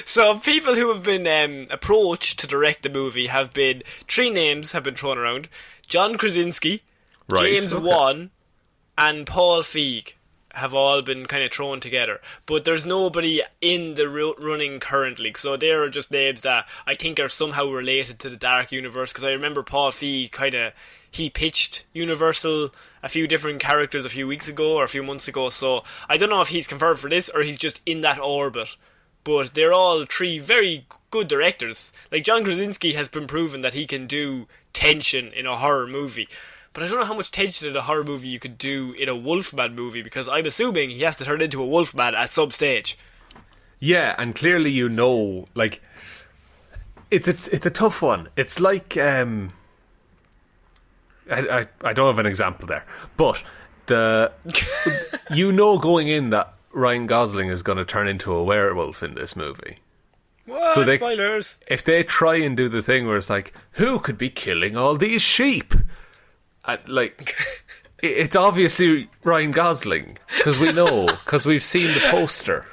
So people who have been approached to direct the movie have been, 3 names have been thrown around. John Krasinski, James Wan, and Paul Feig have all been kind of thrown together. But there's nobody in the running currently. So they are just names that I think are somehow related to the Dark Universe. Because I remember Paul Feig he pitched Universal a few different characters a few weeks ago or a few months ago. So I don't know if he's confirmed for this or he's just in that orbit. But they're all 3 very good directors. Like John Krasinski has been proven that he can do tension in a horror movie. But I don't know how much tension in a horror movie you could do in a Wolfman movie, because I'm assuming he has to turn into a Wolfman at some stage. Yeah, and clearly like, it's a tough one. It's like, I don't have an example there, but going in that Ryan Gosling is going to turn into a werewolf in this movie. What? So spoilers. If they try and do the thing where it's like, who could be killing all these sheep? It's obviously Ryan Gosling, because we've seen the poster.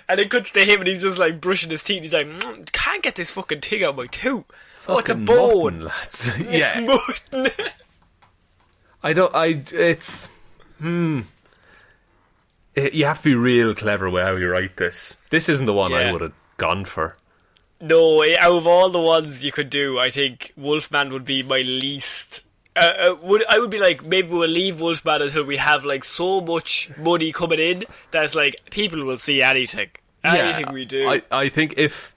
And it cuts to him and he's just like brushing his teeth. He's like, can't get this fucking thing out my tooth. Oh, it's a bone. Mutton, lads. Yeah. Mutton. You have to be real clever with how you write this. This isn't the one I would have gone for. No, out of all the ones you could do, I think Wolfman would be my least. I would be like, maybe we'll leave Wolfman until we have like so much money coming in that it's like people will see anything we do. I think if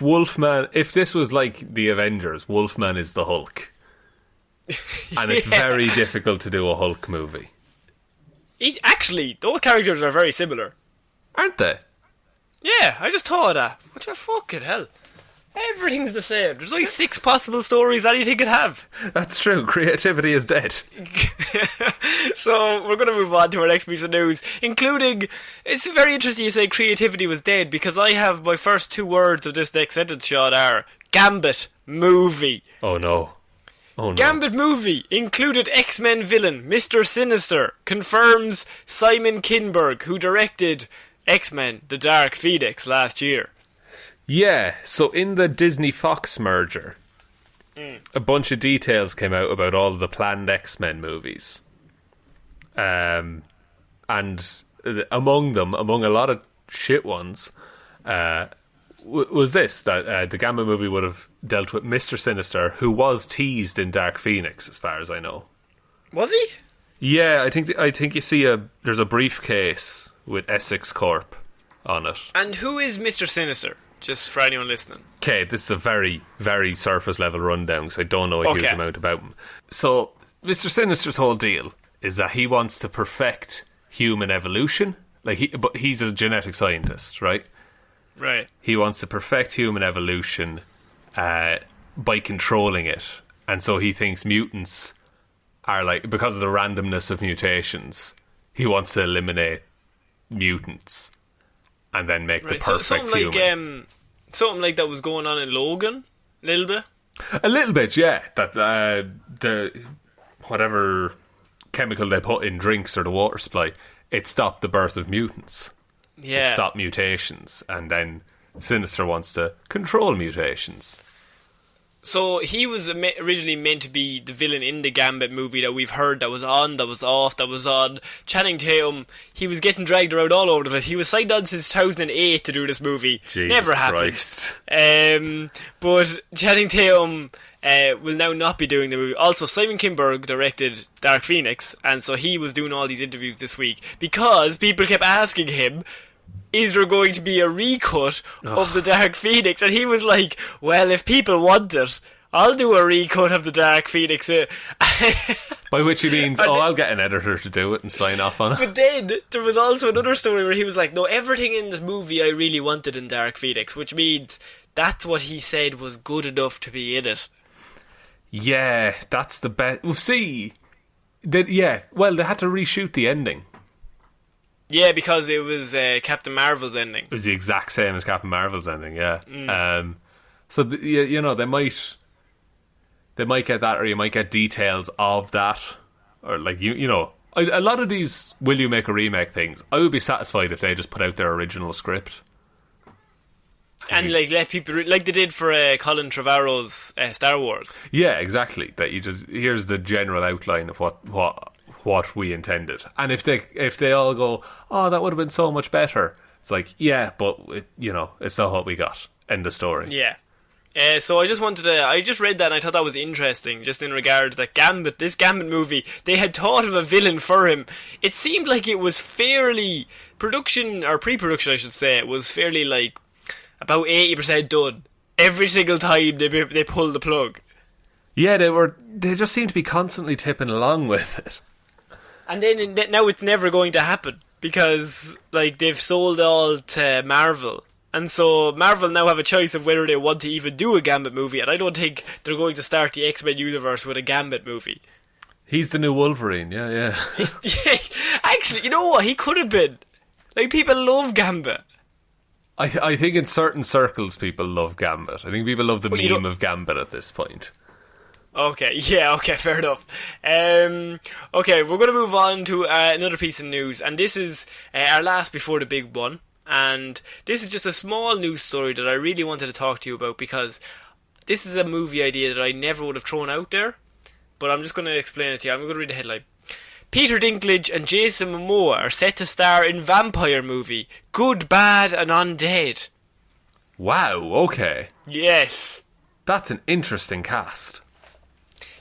Wolfman, if this was like the Avengers, Wolfman is the Hulk, and it's very difficult to do a Hulk movie. Actually, those characters are very similar, aren't they? Yeah, I just thought that. What the fucking hell? Everything's the same. There's only 6 possible stories anything could have. That's true. Creativity is dead. So we're going to move on to our next piece of news, including, it's very interesting you say creativity was dead, because I have my first 2 words of this next sentence, Sean, are Gambit movie. Oh no. Gambit movie included X-Men villain Mr. Sinister, confirms Simon Kinberg, who directed X-Men The Dark Phoenix last year. Yeah, so in the Disney-Fox merger, a bunch of details came out about all the planned X-Men movies. And among a lot of shit ones, was this, that the Gambit movie would have dealt with Mr. Sinister, who was teased in Dark Phoenix, as far as I know. Was he? Yeah, I think you see there's a briefcase with Essex Corp on it. And who is Mr. Sinister? Just for anyone listening. Okay, this is a very, very surface level rundown, because I don't know a huge amount about him. So, Mr. Sinister's whole deal is that he wants to perfect human evolution. But he's a genetic scientist, right? Right. He wants to perfect human evolution by controlling it. And so he thinks mutants are because of the randomness of mutations, he wants to eliminate mutants and then make the perfect human. Something like that was going on in Logan, a little bit. A little bit, yeah. That the whatever chemical they put in drinks or the water supply, it stopped the birth of mutants. Yeah, it stopped mutations, and then Sinister wants to control mutations. So he was originally meant to be the villain in the Gambit movie that we've heard, that was on, that was off, that was on. Channing Tatum, he was getting dragged around all over the place. He was signed on since 2008 to do this movie. Jesus Never Christ. happened. But Channing Tatum will now not be doing the movie. Also, Simon Kinberg directed Dark Phoenix, and so he was doing all these interviews this week because people kept asking him, is there going to be a recut of the Dark Phoenix? And he was like, well, if people want it, I'll do a recut of the Dark Phoenix. By which he means, I'll get an editor to do it and sign off on it. But then there was also another story where he was like, no, everything in the movie I really wanted in Dark Phoenix, which means that's what he said was good enough to be in it. Yeah, that's the best. Well, see, they had to reshoot the ending. Yeah, because it was Captain Marvel's ending. It was the exact same as Captain Marvel's ending, yeah. So, they might get that, or you might get details of that. Or, I A lot of these will you make a remake things, I would be satisfied if they just put out their original script. And like let people like they did for Colin Trevorrow's Star Wars. Yeah, exactly. That you just here's the general outline of what we intended, and if they all go, oh, that would have been so much better. It's like, yeah, but it's not what we got. End of story. Yeah. So I just read that and I thought that was interesting, just in regards that this Gambit movie, they had thought of a villain for him. It seemed like it was fairly pre-production, I should say, it was fairly like about 80% done. Every single time they pulled the plug. Yeah, they just seemed to be constantly tipping along with it. And then now it's never going to happen because like they've sold all to Marvel. And so Marvel now have a choice of whether they want to even do a Gambit movie, and I don't think they're going to start the X-Men universe with a Gambit movie. He's the new Wolverine, yeah. Actually, you know what? He could have been. Like, people love Gambit. I think in certain circles people love Gambit. I think people love the meme of Gambit at this point. Okay, fair enough. Okay, we're going to move on to another piece of news, and this is our last before the big one. And this is just a small news story that I really wanted to talk to you about because this is a movie idea that I never would have thrown out there. But I'm just going to explain it to you. I'm going to read the headline. Peter Dinklage and Jason Momoa are set to star in vampire movie Good, Bad and Undead. Wow, okay. Yes. That's an interesting cast.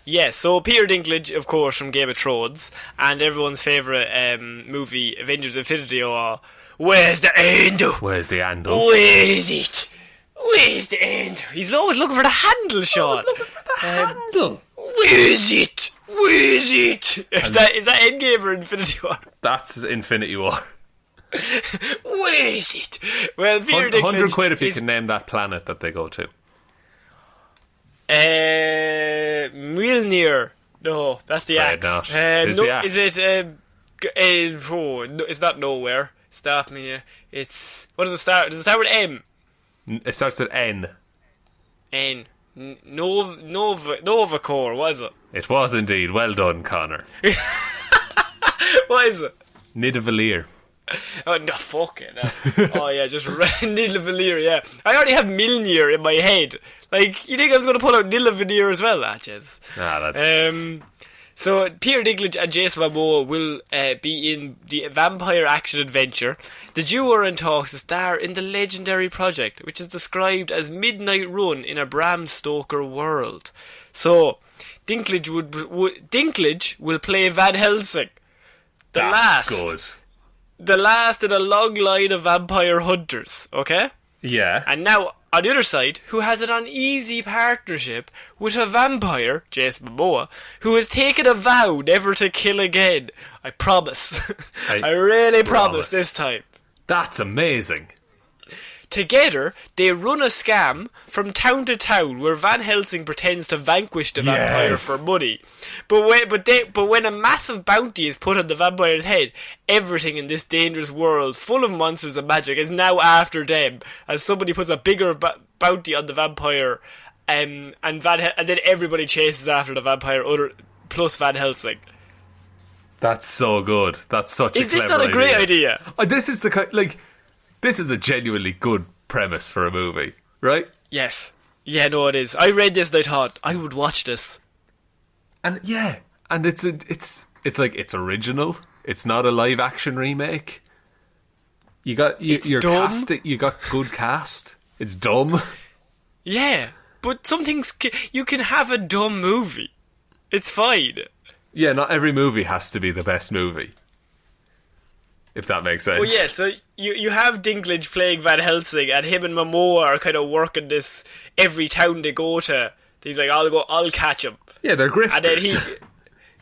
Yes, so Peter Dinklage, of course, from Game of Thrones, and everyone's favourite movie, Avengers Infinity War. Where's the handle? Where's the handle? Where is it? Where's the handle? He's always looking for the handle, Sean. Handle. Where is it? Where is it? Is that Endgame or Infinity War? That's Infinity War. Where is it? Well, Peter Dinklage 100 quid if you can name that planet that they go to. Mjolnir. No, that's the axe. Is it? It's not nowhere. Stop me here. It's... What does it start? Does it start with M? It starts with N. N. Novacore, was it? It was indeed. Well done, Connor. What is it? Nidavellir. Oh, no, fuck it. No. Oh, yeah, just Nidavellir, yeah. I already have Mjolnir in my head. Like, you think I was going to pull out Nidavellir as well, Atches? Ah, that's... So, Peter Dinklage and Jason Momoa will be in the vampire action adventure. The duo are in talks to star in the legendary project, which is described as Midnight Run in a Bram Stoker world. So, Dinklage will play Van Helsing. The last in a long line of vampire hunters, okay? Yeah. And now, on the other side, who has an uneasy partnership with a vampire, Jason Momoa, who has taken a vow never to kill again. I promise. I really promise this time. That's amazing. Together, they run a scam from town to town where Van Helsing pretends to vanquish the vampire for money. But when a massive bounty is put on the vampire's head, everything in this dangerous world full of monsters and magic is now after them, as somebody puts a bigger bounty on the vampire, and then everybody chases after the vampire, plus Van Helsing. That's so good. That's such a clever idea. Is this not a great idea? This is this is a genuinely good premise for a movie, right? Yes. Yeah, no, it is. I read this and I thought, I would watch this. And yeah, and it's original. It's not a live action remake. You got your cast. You got good cast. It's dumb. Yeah, but some things you can have a dumb movie. It's fine. Yeah, not every movie has to be the best movie. If that makes sense. Well, yeah, so you have Dinklage playing Van Helsing, and him and Momoa are kind of working this every town they go to. He's like, I'll catch him. Yeah, they're grifters.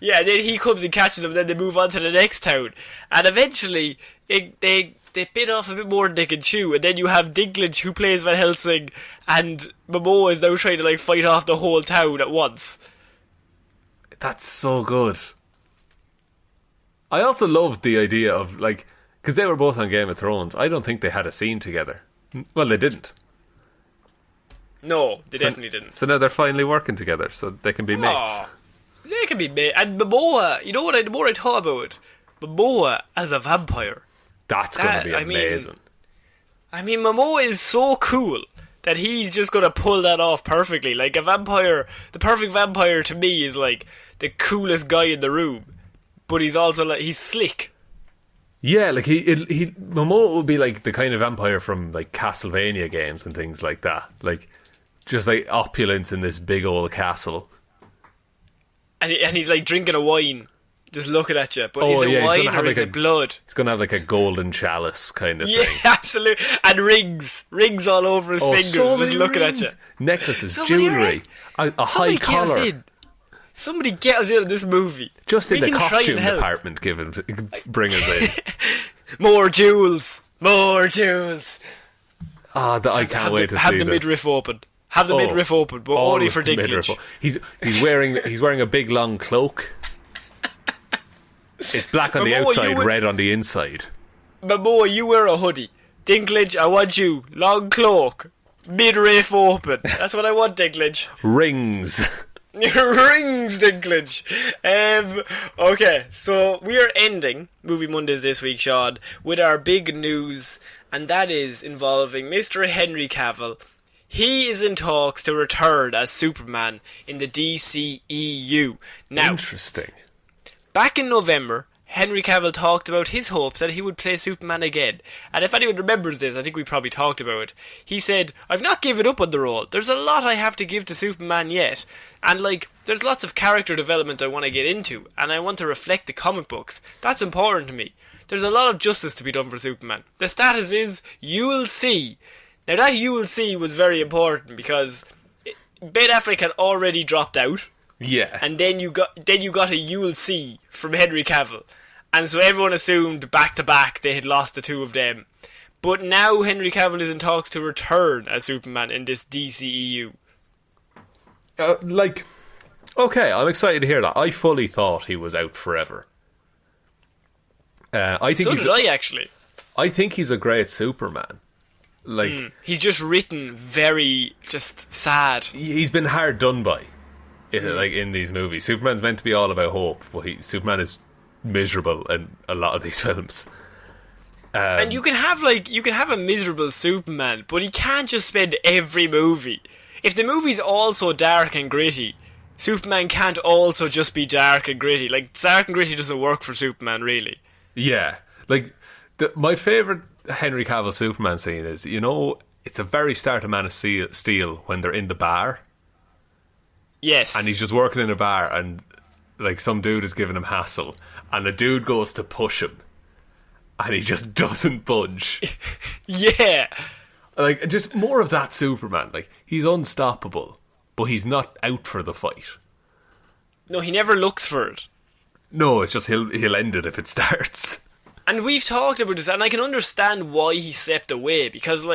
And then he comes and catches them, and then they move on to the next town. And eventually, they bit off a bit more than they can chew, and then you have Dinklage who plays Van Helsing, and Momoa is now trying to fight off the whole town at once. That's so good. I also loved the idea of, because they were both on Game of Thrones, I don't think they had a scene together. Well, they didn't. No, they definitely didn't. So now they're finally working together, so they can be mates. They can be made. And Momoa, you know what? The more I thought about it, Momoa as a vampire. That's going to be amazing. I mean, Momoa is so cool that he's just going to pull that off perfectly. Like, a vampire, the perfect vampire to me is like the coolest guy in the room, but he's also like, he's slick. Yeah, like Momoa would be like the kind of vampire from like Castlevania games and things like that. Like, just like opulence in this big old castle. And he's like drinking a wine. Just looking at you, but is it wine or is it blood? He's going to have like a golden chalice kind of thing. Yeah, absolutely. And rings all over his fingers, just looking at you. Necklaces, jewellery, a high collar. Somebody get us in this movie. Just in the costume department, bring us in. More jewels. I can't wait to see have the midriff open. Have the midriff open, but only for Dinklage. He's wearing a big long cloak. It's black on the outside, red on the inside. Momoa, you wear a hoodie. Dinklage, I want you. Long cloak. Midriff open. That's what I want, Dinklage. Rings. Rings, Dinklage. Okay, so we are ending Movie Mondays this week, Sean, with our big news, and that is involving Mr. Henry Cavill. He is in talks to return as Superman in the DCEU. Now, interesting. Back in November, Henry Cavill talked about his hopes that he would play Superman again. And if anyone remembers this, I think we probably talked about it. He said, I've not given up on the role. There's a lot I have to give to Superman yet. And there's lots of character development I want to get into. And I want to reflect the comic books. That's important to me. There's a lot of justice to be done for Superman. The status is, you will see. Now that you will see was very important because Ben Affleck had already dropped out. Yeah. And then you got a you'll see from Henry Cavill. And so everyone assumed back to back they had lost the two of them. But now Henry Cavill is in talks to return as Superman in this DCEU. Okay, I'm excited to hear that. I fully thought he was out forever. I actually. I think he's a great Superman. He's just written very just sad. He's been hard done by. In these movies, Superman's meant to be all about hope, but Superman is miserable in a lot of these films. And you can have a miserable Superman, but he can't just spend every movie. If the movie's also dark and gritty, Superman can't also just be dark and gritty. Dark and gritty doesn't work for Superman, really. Yeah, my favourite Henry Cavill Superman scene is, it's a very start of Man of Steel when they're in the bar. Yes. And he's just working in a bar and some dude is giving him hassle and a dude goes to push him and he just doesn't budge. Yeah. Just more of that Superman. He's unstoppable, but he's not out for the fight. No, he never looks for it. No, it's just he'll end it if it starts. And we've talked about this and I can understand why he stepped away because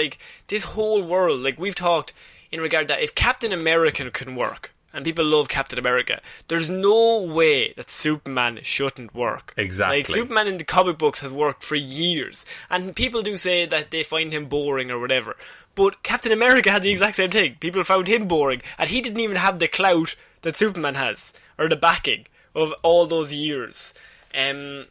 this whole world, we've talked in regard that if Captain America can work, and people love Captain America, there's no way that Superman shouldn't work. Exactly. Superman in the comic books has worked for years. And people do say that they find him boring or whatever. But Captain America had the exact same thing. People found him boring. And he didn't even have the clout that Superman has. Or the backing of all those years. And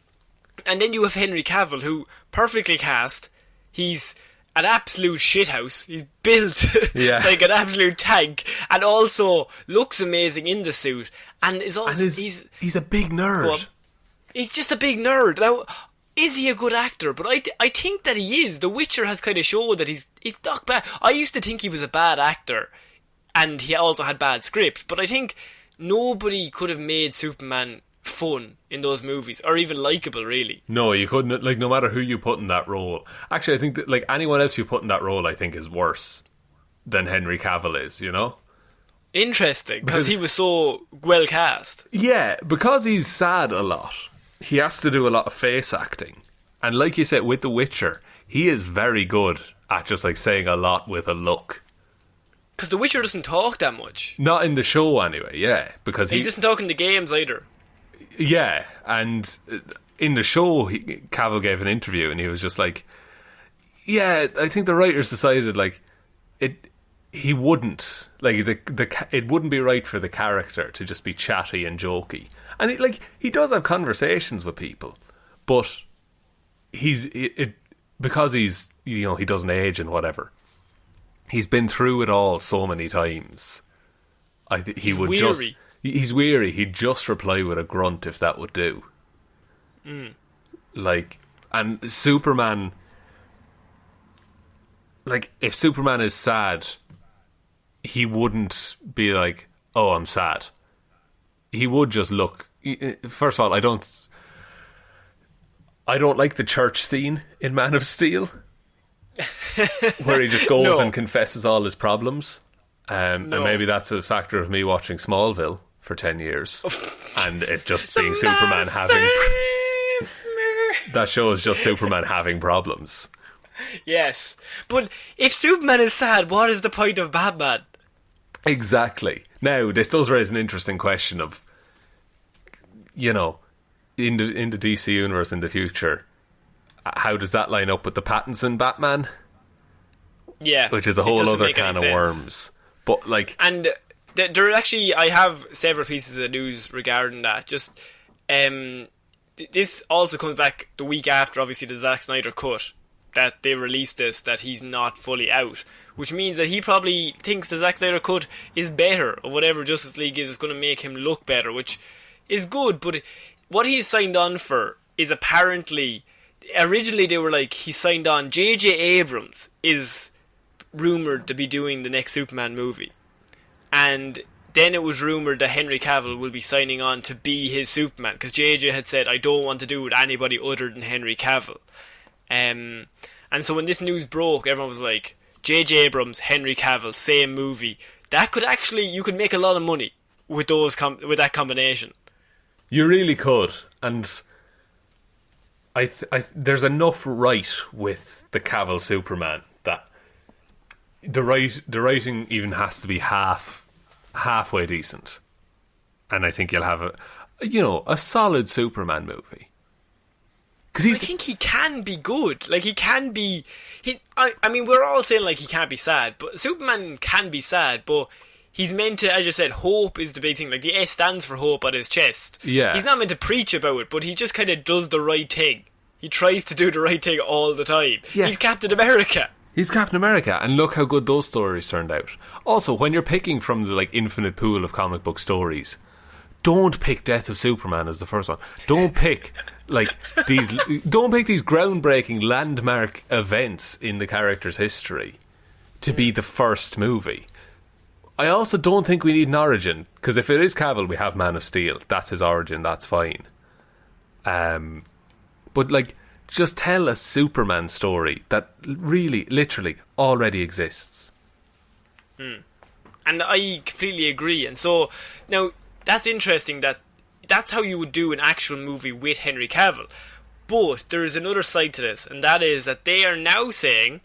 then you have Henry Cavill, who, perfectly cast, he's an absolute shithouse. He's built like an absolute tank, and also looks amazing in the suit. And is also he's a big nerd. He's just a big nerd. Now, is he a good actor? But I think that he is. The Witcher has kind of showed that he's not bad. I used to think he was a bad actor, and he also had bad scripts. But I think nobody could have made Superman fun in those movies, or even likeable, really. No, you couldn't. No matter who you put in that role. Actually, I think that anyone else you put in that role, I think is worse than Henry Cavill is. Interesting, because he was so well cast. Yeah, because he's sad a lot. He has to do a lot of face acting, and like you said, with The Witcher, he is very good at just saying a lot with a look. Because The Witcher doesn't talk that much. Not in the show, anyway. Yeah, because he doesn't talk in the games either. Yeah, and in the show, Cavill gave an interview and he was just I think the writers decided, he wouldn't like it wouldn't be right for the character to just be chatty and jokey. And he does have conversations with people, but because he's he doesn't age and whatever. He's been through it all so many times. He's weary. He's weary. He'd just reply with a grunt if that would do. And Superman. If Superman is sad, he wouldn't be like, "Oh, I'm sad." He would just look. First of all, I don't like the church scene in Man of Steel, where he just goes and confesses all his problems. And maybe that's a factor of me watching Smallville for 10 years, and it just being Superman having. That show is just Superman having problems. Yes, but if Superman is sad, what is the point of Batman? Exactly. Now, this does raise an interesting question of, in the DC universe in the future, how does that line up with the Pattinson Batman? Yeah, which is a whole other can of worms. But and there actually, I have several pieces of news regarding that. Just this also comes back the week after, obviously, the Zack Snyder cut. That they released this, that he's not fully out, which means that he probably thinks the Zack Snyder cut is better, or whatever Justice League is going to make him look better, which is good. But what he's signed on for is apparently, originally they were like, he signed on, J.J. Abrams is rumoured to be doing the next Superman movie, and then it was rumoured that Henry Cavill will be signing on to be his Superman, because J.J. had said, I don't want to do it with anybody other than Henry Cavill. And so when this news broke, everyone was like, J.J. Abrams, Henry Cavill, same movie. That could actually, you could make a lot of money with with that combination. You really could, and there's enough right with the Cavill Superman that the writing even has to be halfway decent, and I think you'll have a solid Superman movie. I think he can be good. He can be. I mean, we're all saying he can't be sad, but Superman can be sad. But he's meant to, as you said, hope is the big thing. The S stands for hope on his chest. Yeah, he's not meant to preach about it, but he just kind of does the right thing. He tries to do the right thing all the time. Yeah. He's Captain America. He's Captain America, and look how good those stories turned out. Also, when you're picking from the infinite pool of comic book stories, don't pick Death of Superman as the first one. Don't pick these groundbreaking landmark events in the character's history to be the first movie. I also don't think we need an origin, because if it is Cavill, we have Man of Steel. That's his origin. That's fine. But just tell a Superman story that really, literally, already exists. And I completely agree. And so now that's interesting that's how you would do an actual movie with Henry Cavill. But there is another side to this, and that is that they are now saying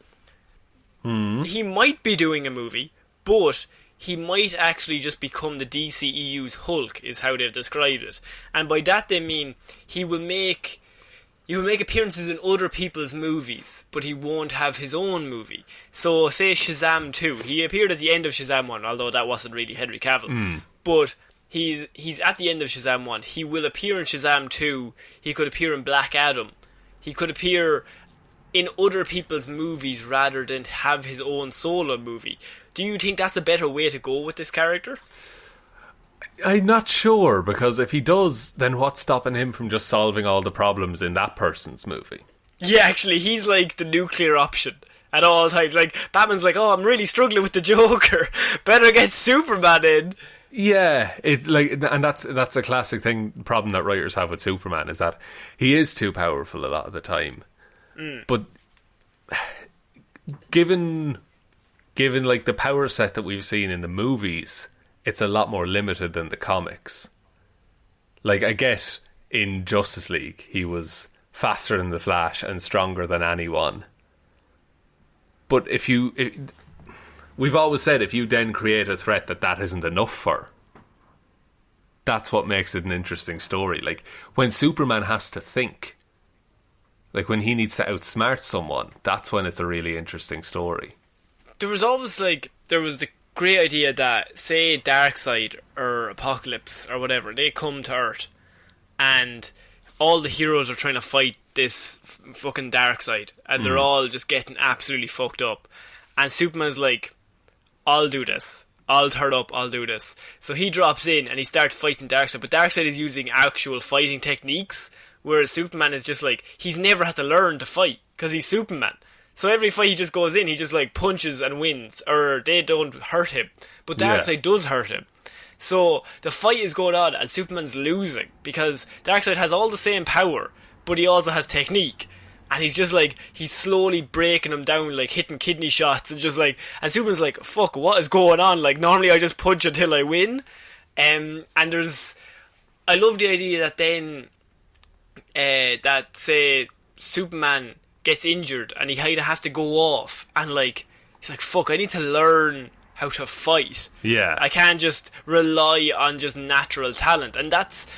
he might be doing a movie, but he might actually just become the DCEU's Hulk, is how they've described it. And by that they mean he will make appearances in other people's movies, but he won't have his own movie. So say Shazam 2, he appeared at the end of Shazam 1, although that wasn't really Henry Cavill. But he's at the end of Shazam 1. He will appear in Shazam 2. He could appear in Black Adam. He could appear in other people's movies rather than have his own solo movie. Do you think that's a better way to go with this character? I'm not sure, because if he does, then what's stopping him from just solving all the problems in that person's movie? Yeah, actually, he's like the nuclear option at all times. Batman's oh, I'm really struggling with the Joker. Better get Superman in. Yeah, and that's a classic problem that writers have with Superman, is that he is too powerful a lot of the time. But given the power set that we've seen in the movies, it's a lot more limited than the comics. I get in Justice League, he was faster than the Flash and stronger than anyone. But we've always said, if you then create a threat that isn't enough for, that's what makes it an interesting story. When Superman has to think, when he needs to outsmart someone, that's when it's a really interesting story. There was always there was the great idea that, say, Darkseid or Apocalypse or whatever, they come to Earth and all the heroes are trying to fight this fucking Darkseid, and they're all just getting absolutely fucked up. And Superman's like, I'll do this. I'll turn up, I'll do this. So he drops in and he starts fighting Darkseid, but Darkseid is using actual fighting techniques, whereas Superman is just like, he's never had to learn to fight, because he's Superman. So every fight he just goes in, he just like punches and wins, or they don't hurt him. But Darkseid does hurt him. So the fight is going on and Superman's losing, because Darkseid has all the same power, but he also has technique. And he's just like, he's slowly breaking him down, like hitting kidney shots, and just like, and Superman's like, fuck, what is going on? Like, normally I just punch until I win. And I love the idea that then, that say, Superman gets injured and he either has to go off and like, he's like, fuck, I need to learn how to fight. Yeah. I can't just rely on just natural talent. And that's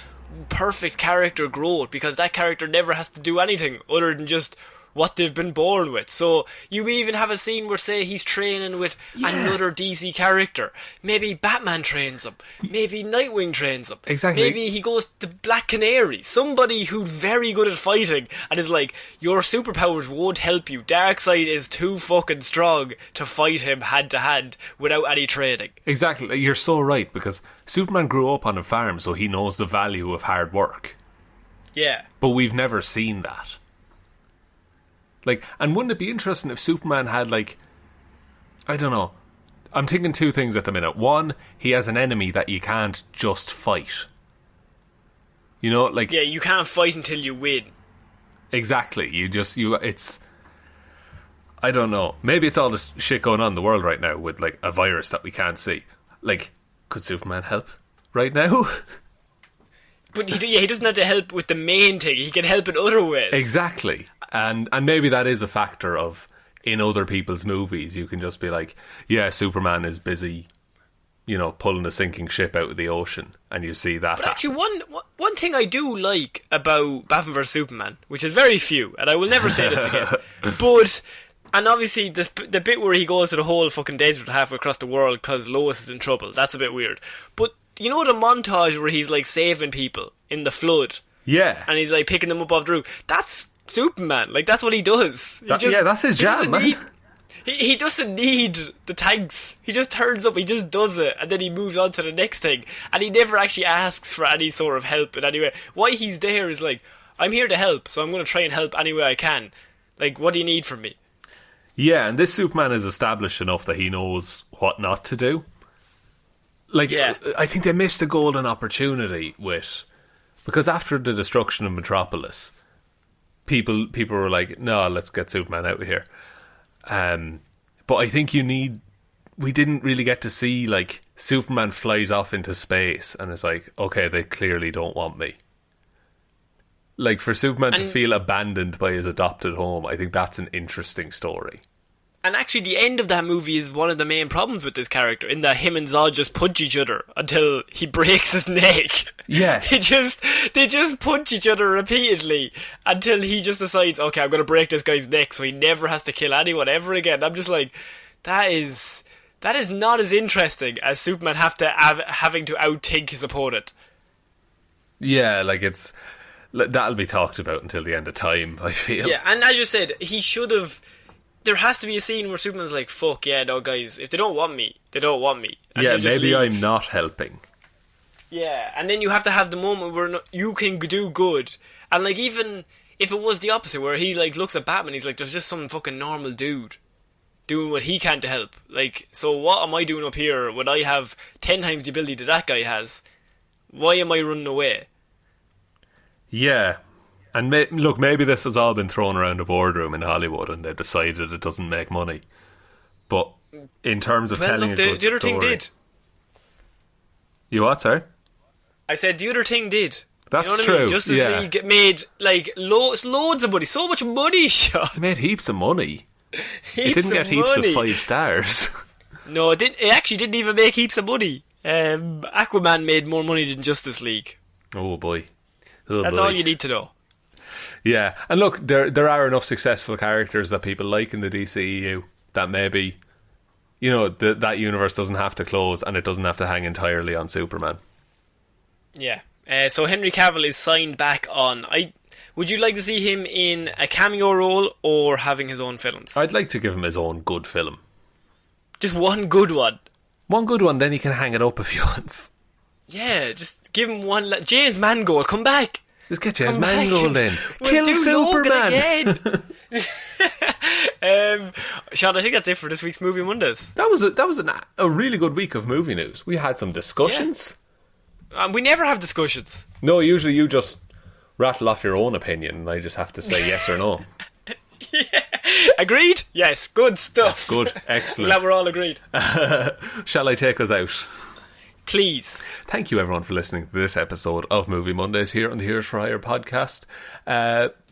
perfect character growth, because that character never has to do anything other than just what they've been born with. So you even have a scene where, say, he's training with another DC character. Maybe Batman trains him. Maybe Nightwing trains him. Exactly. Maybe he goes to Black Canary. Somebody who's very good at fighting and is like, your superpowers won't help you. Darkseid is too fucking strong to fight him hand to hand without any training. Exactly. You're so right, because Superman grew up on a farm, so he knows the value of hard work. Yeah. But we've never seen that. Like, and wouldn't it be interesting if Superman had, like, I don't know, I'm thinking two things at the minute. One, he has an enemy that you can't just fight. You know, like... Yeah, you can't fight until you win. Exactly. It's... I don't know. Maybe it's all this shit going on in the world right now with, like, a virus that we can't see. Like, could Superman help right now? But he doesn't have to help with the main thing. He can help in other ways. Exactly. And maybe that is a factor of, in other people's movies, you can just be like, yeah, Superman is busy, you know, pulling a sinking ship out of the ocean, and you see that. But actually, one thing I do like about Batman vs Superman, which is very few, and I will never say this again, but, and obviously the bit where he goes to the whole fucking desert halfway across the world because Lois is in trouble, that's a bit weird. But you know the montage where he's like saving people in the flood? Yeah. And he's like picking them up off the roof. That's Superman. Like, that's what he does. Yeah, that's his jam, man. He doesn't need the tanks. He just turns up, he just does it, and then he moves on to the next thing. And he never actually asks for any sort of help in any way. Why he's there is like, I'm here to help, so I'm going to try and help any way I can. Like, what do you need from me? Yeah, and this Superman is established enough that he knows what not to do. Like, yeah. I think they missed a golden opportunity with... Because after the destruction of Metropolis, people were like, no, let's get Superman out of here. But I think we didn't really get to see, like, Superman flies off into space and it's like, okay, they clearly don't want me. Like, for Superman to feel abandoned by his adopted home, I think that's an interesting story. And actually, the end of that movie is one of the main problems with this character, in that him and Zod just punch each other until he breaks his neck. Yeah. They just punch each other repeatedly until he just decides, okay, I'm going to break this guy's neck so he never has to kill anyone ever again. I'm just like, that is not as interesting as Superman having to outthink his opponent. Yeah, like that'll be talked about until the end of time, I feel. Yeah, and as you said, he should have... There has to be a scene where Superman's like, fuck, yeah, no, guys, if they don't want me, they don't want me. And yeah, maybe I'm not helping. Yeah, and then you have to have the moment where you can do good. And, like, even if it was the opposite, where he, like, looks at Batman, he's like, there's just some fucking normal dude doing what he can to help. Like, so what am I doing up here when I have 10 times the ability that guy has? Why am I running away? Yeah. And look, maybe this has all been thrown around a boardroom in Hollywood and they've decided it doesn't make money. But in terms of telling a good story... the other thing did. You what, sir? I said the other thing did. That's you know what true. I mean? Justice League made, like, loads of money. So much money, Sean. It made heaps of money. It didn't get heaps of 5 stars. No, it actually didn't even make heaps of money. Aquaman made more money than Justice League. Oh, boy. That's all you need to know. Yeah, and look, there are enough successful characters that people like in the DCEU that maybe you know, that universe doesn't have to close and it doesn't have to hang entirely on Superman. Yeah. So Henry Cavill is signed back on. Would you like to see him in a cameo role or having his own films? I'd like to give him his own good film. Just one good one. One good one, then he can hang it up if he wants. Yeah, just give him one. James Mangold, come back. Just get James Mangold in. We'll Kill do Superman Logan again. Sean, I think that's it for this week's Movie Mondays. That was a really good week of movie news. We had some discussions. Yeah. We never have discussions. No, usually you just rattle off your own opinion and I just have to say yes or no. Yeah. Agreed? Yes, good stuff. That's good, excellent. Glad we're all agreed. Shall I take us out? Please. Thank you everyone for listening to this episode of Movie Mondays here on the Heroes for Hire podcast.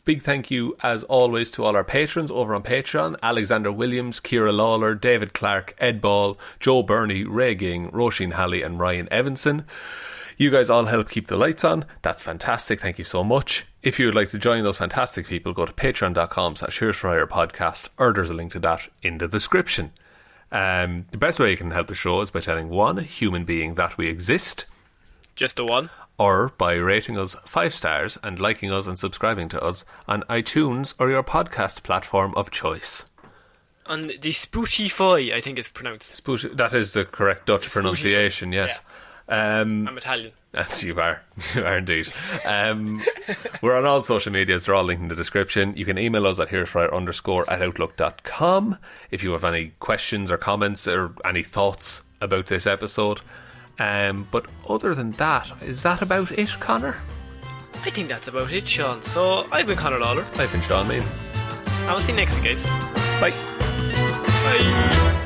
Big thank you as always to all our patrons over on Patreon: Alexander Williams, Ciara Lawler, David Clarke, Ed Ball, Joe Burney, Ray Ging, Roisin Hally and Ryan Evanson. You guys all help keep the lights on. That's fantastic. Thank you so much. If you would like to join those fantastic people, go to patreon.com/Heroes for Hire podcast, or there's a link to that in the description. The best way you can help the show is by telling one human being that we exist. Just the one. Or by rating us 5 stars and liking us and subscribing to us on iTunes or your podcast platform of choice. On the Spotify, I think it's pronounced. That is the correct Dutch pronunciation, yes. Yeah. I'm Italian. You are indeed. We're on all social medias. They're all linked in the description. You can email us at heroesforhire_@outlook.com if you have any questions or comments or any thoughts about this episode. But other than that, is that about it, Connor? I think that's about it, Sean. So I've been Conor Lawler. I've been Sean Mean. And we'll see you next week, guys. Bye. Bye.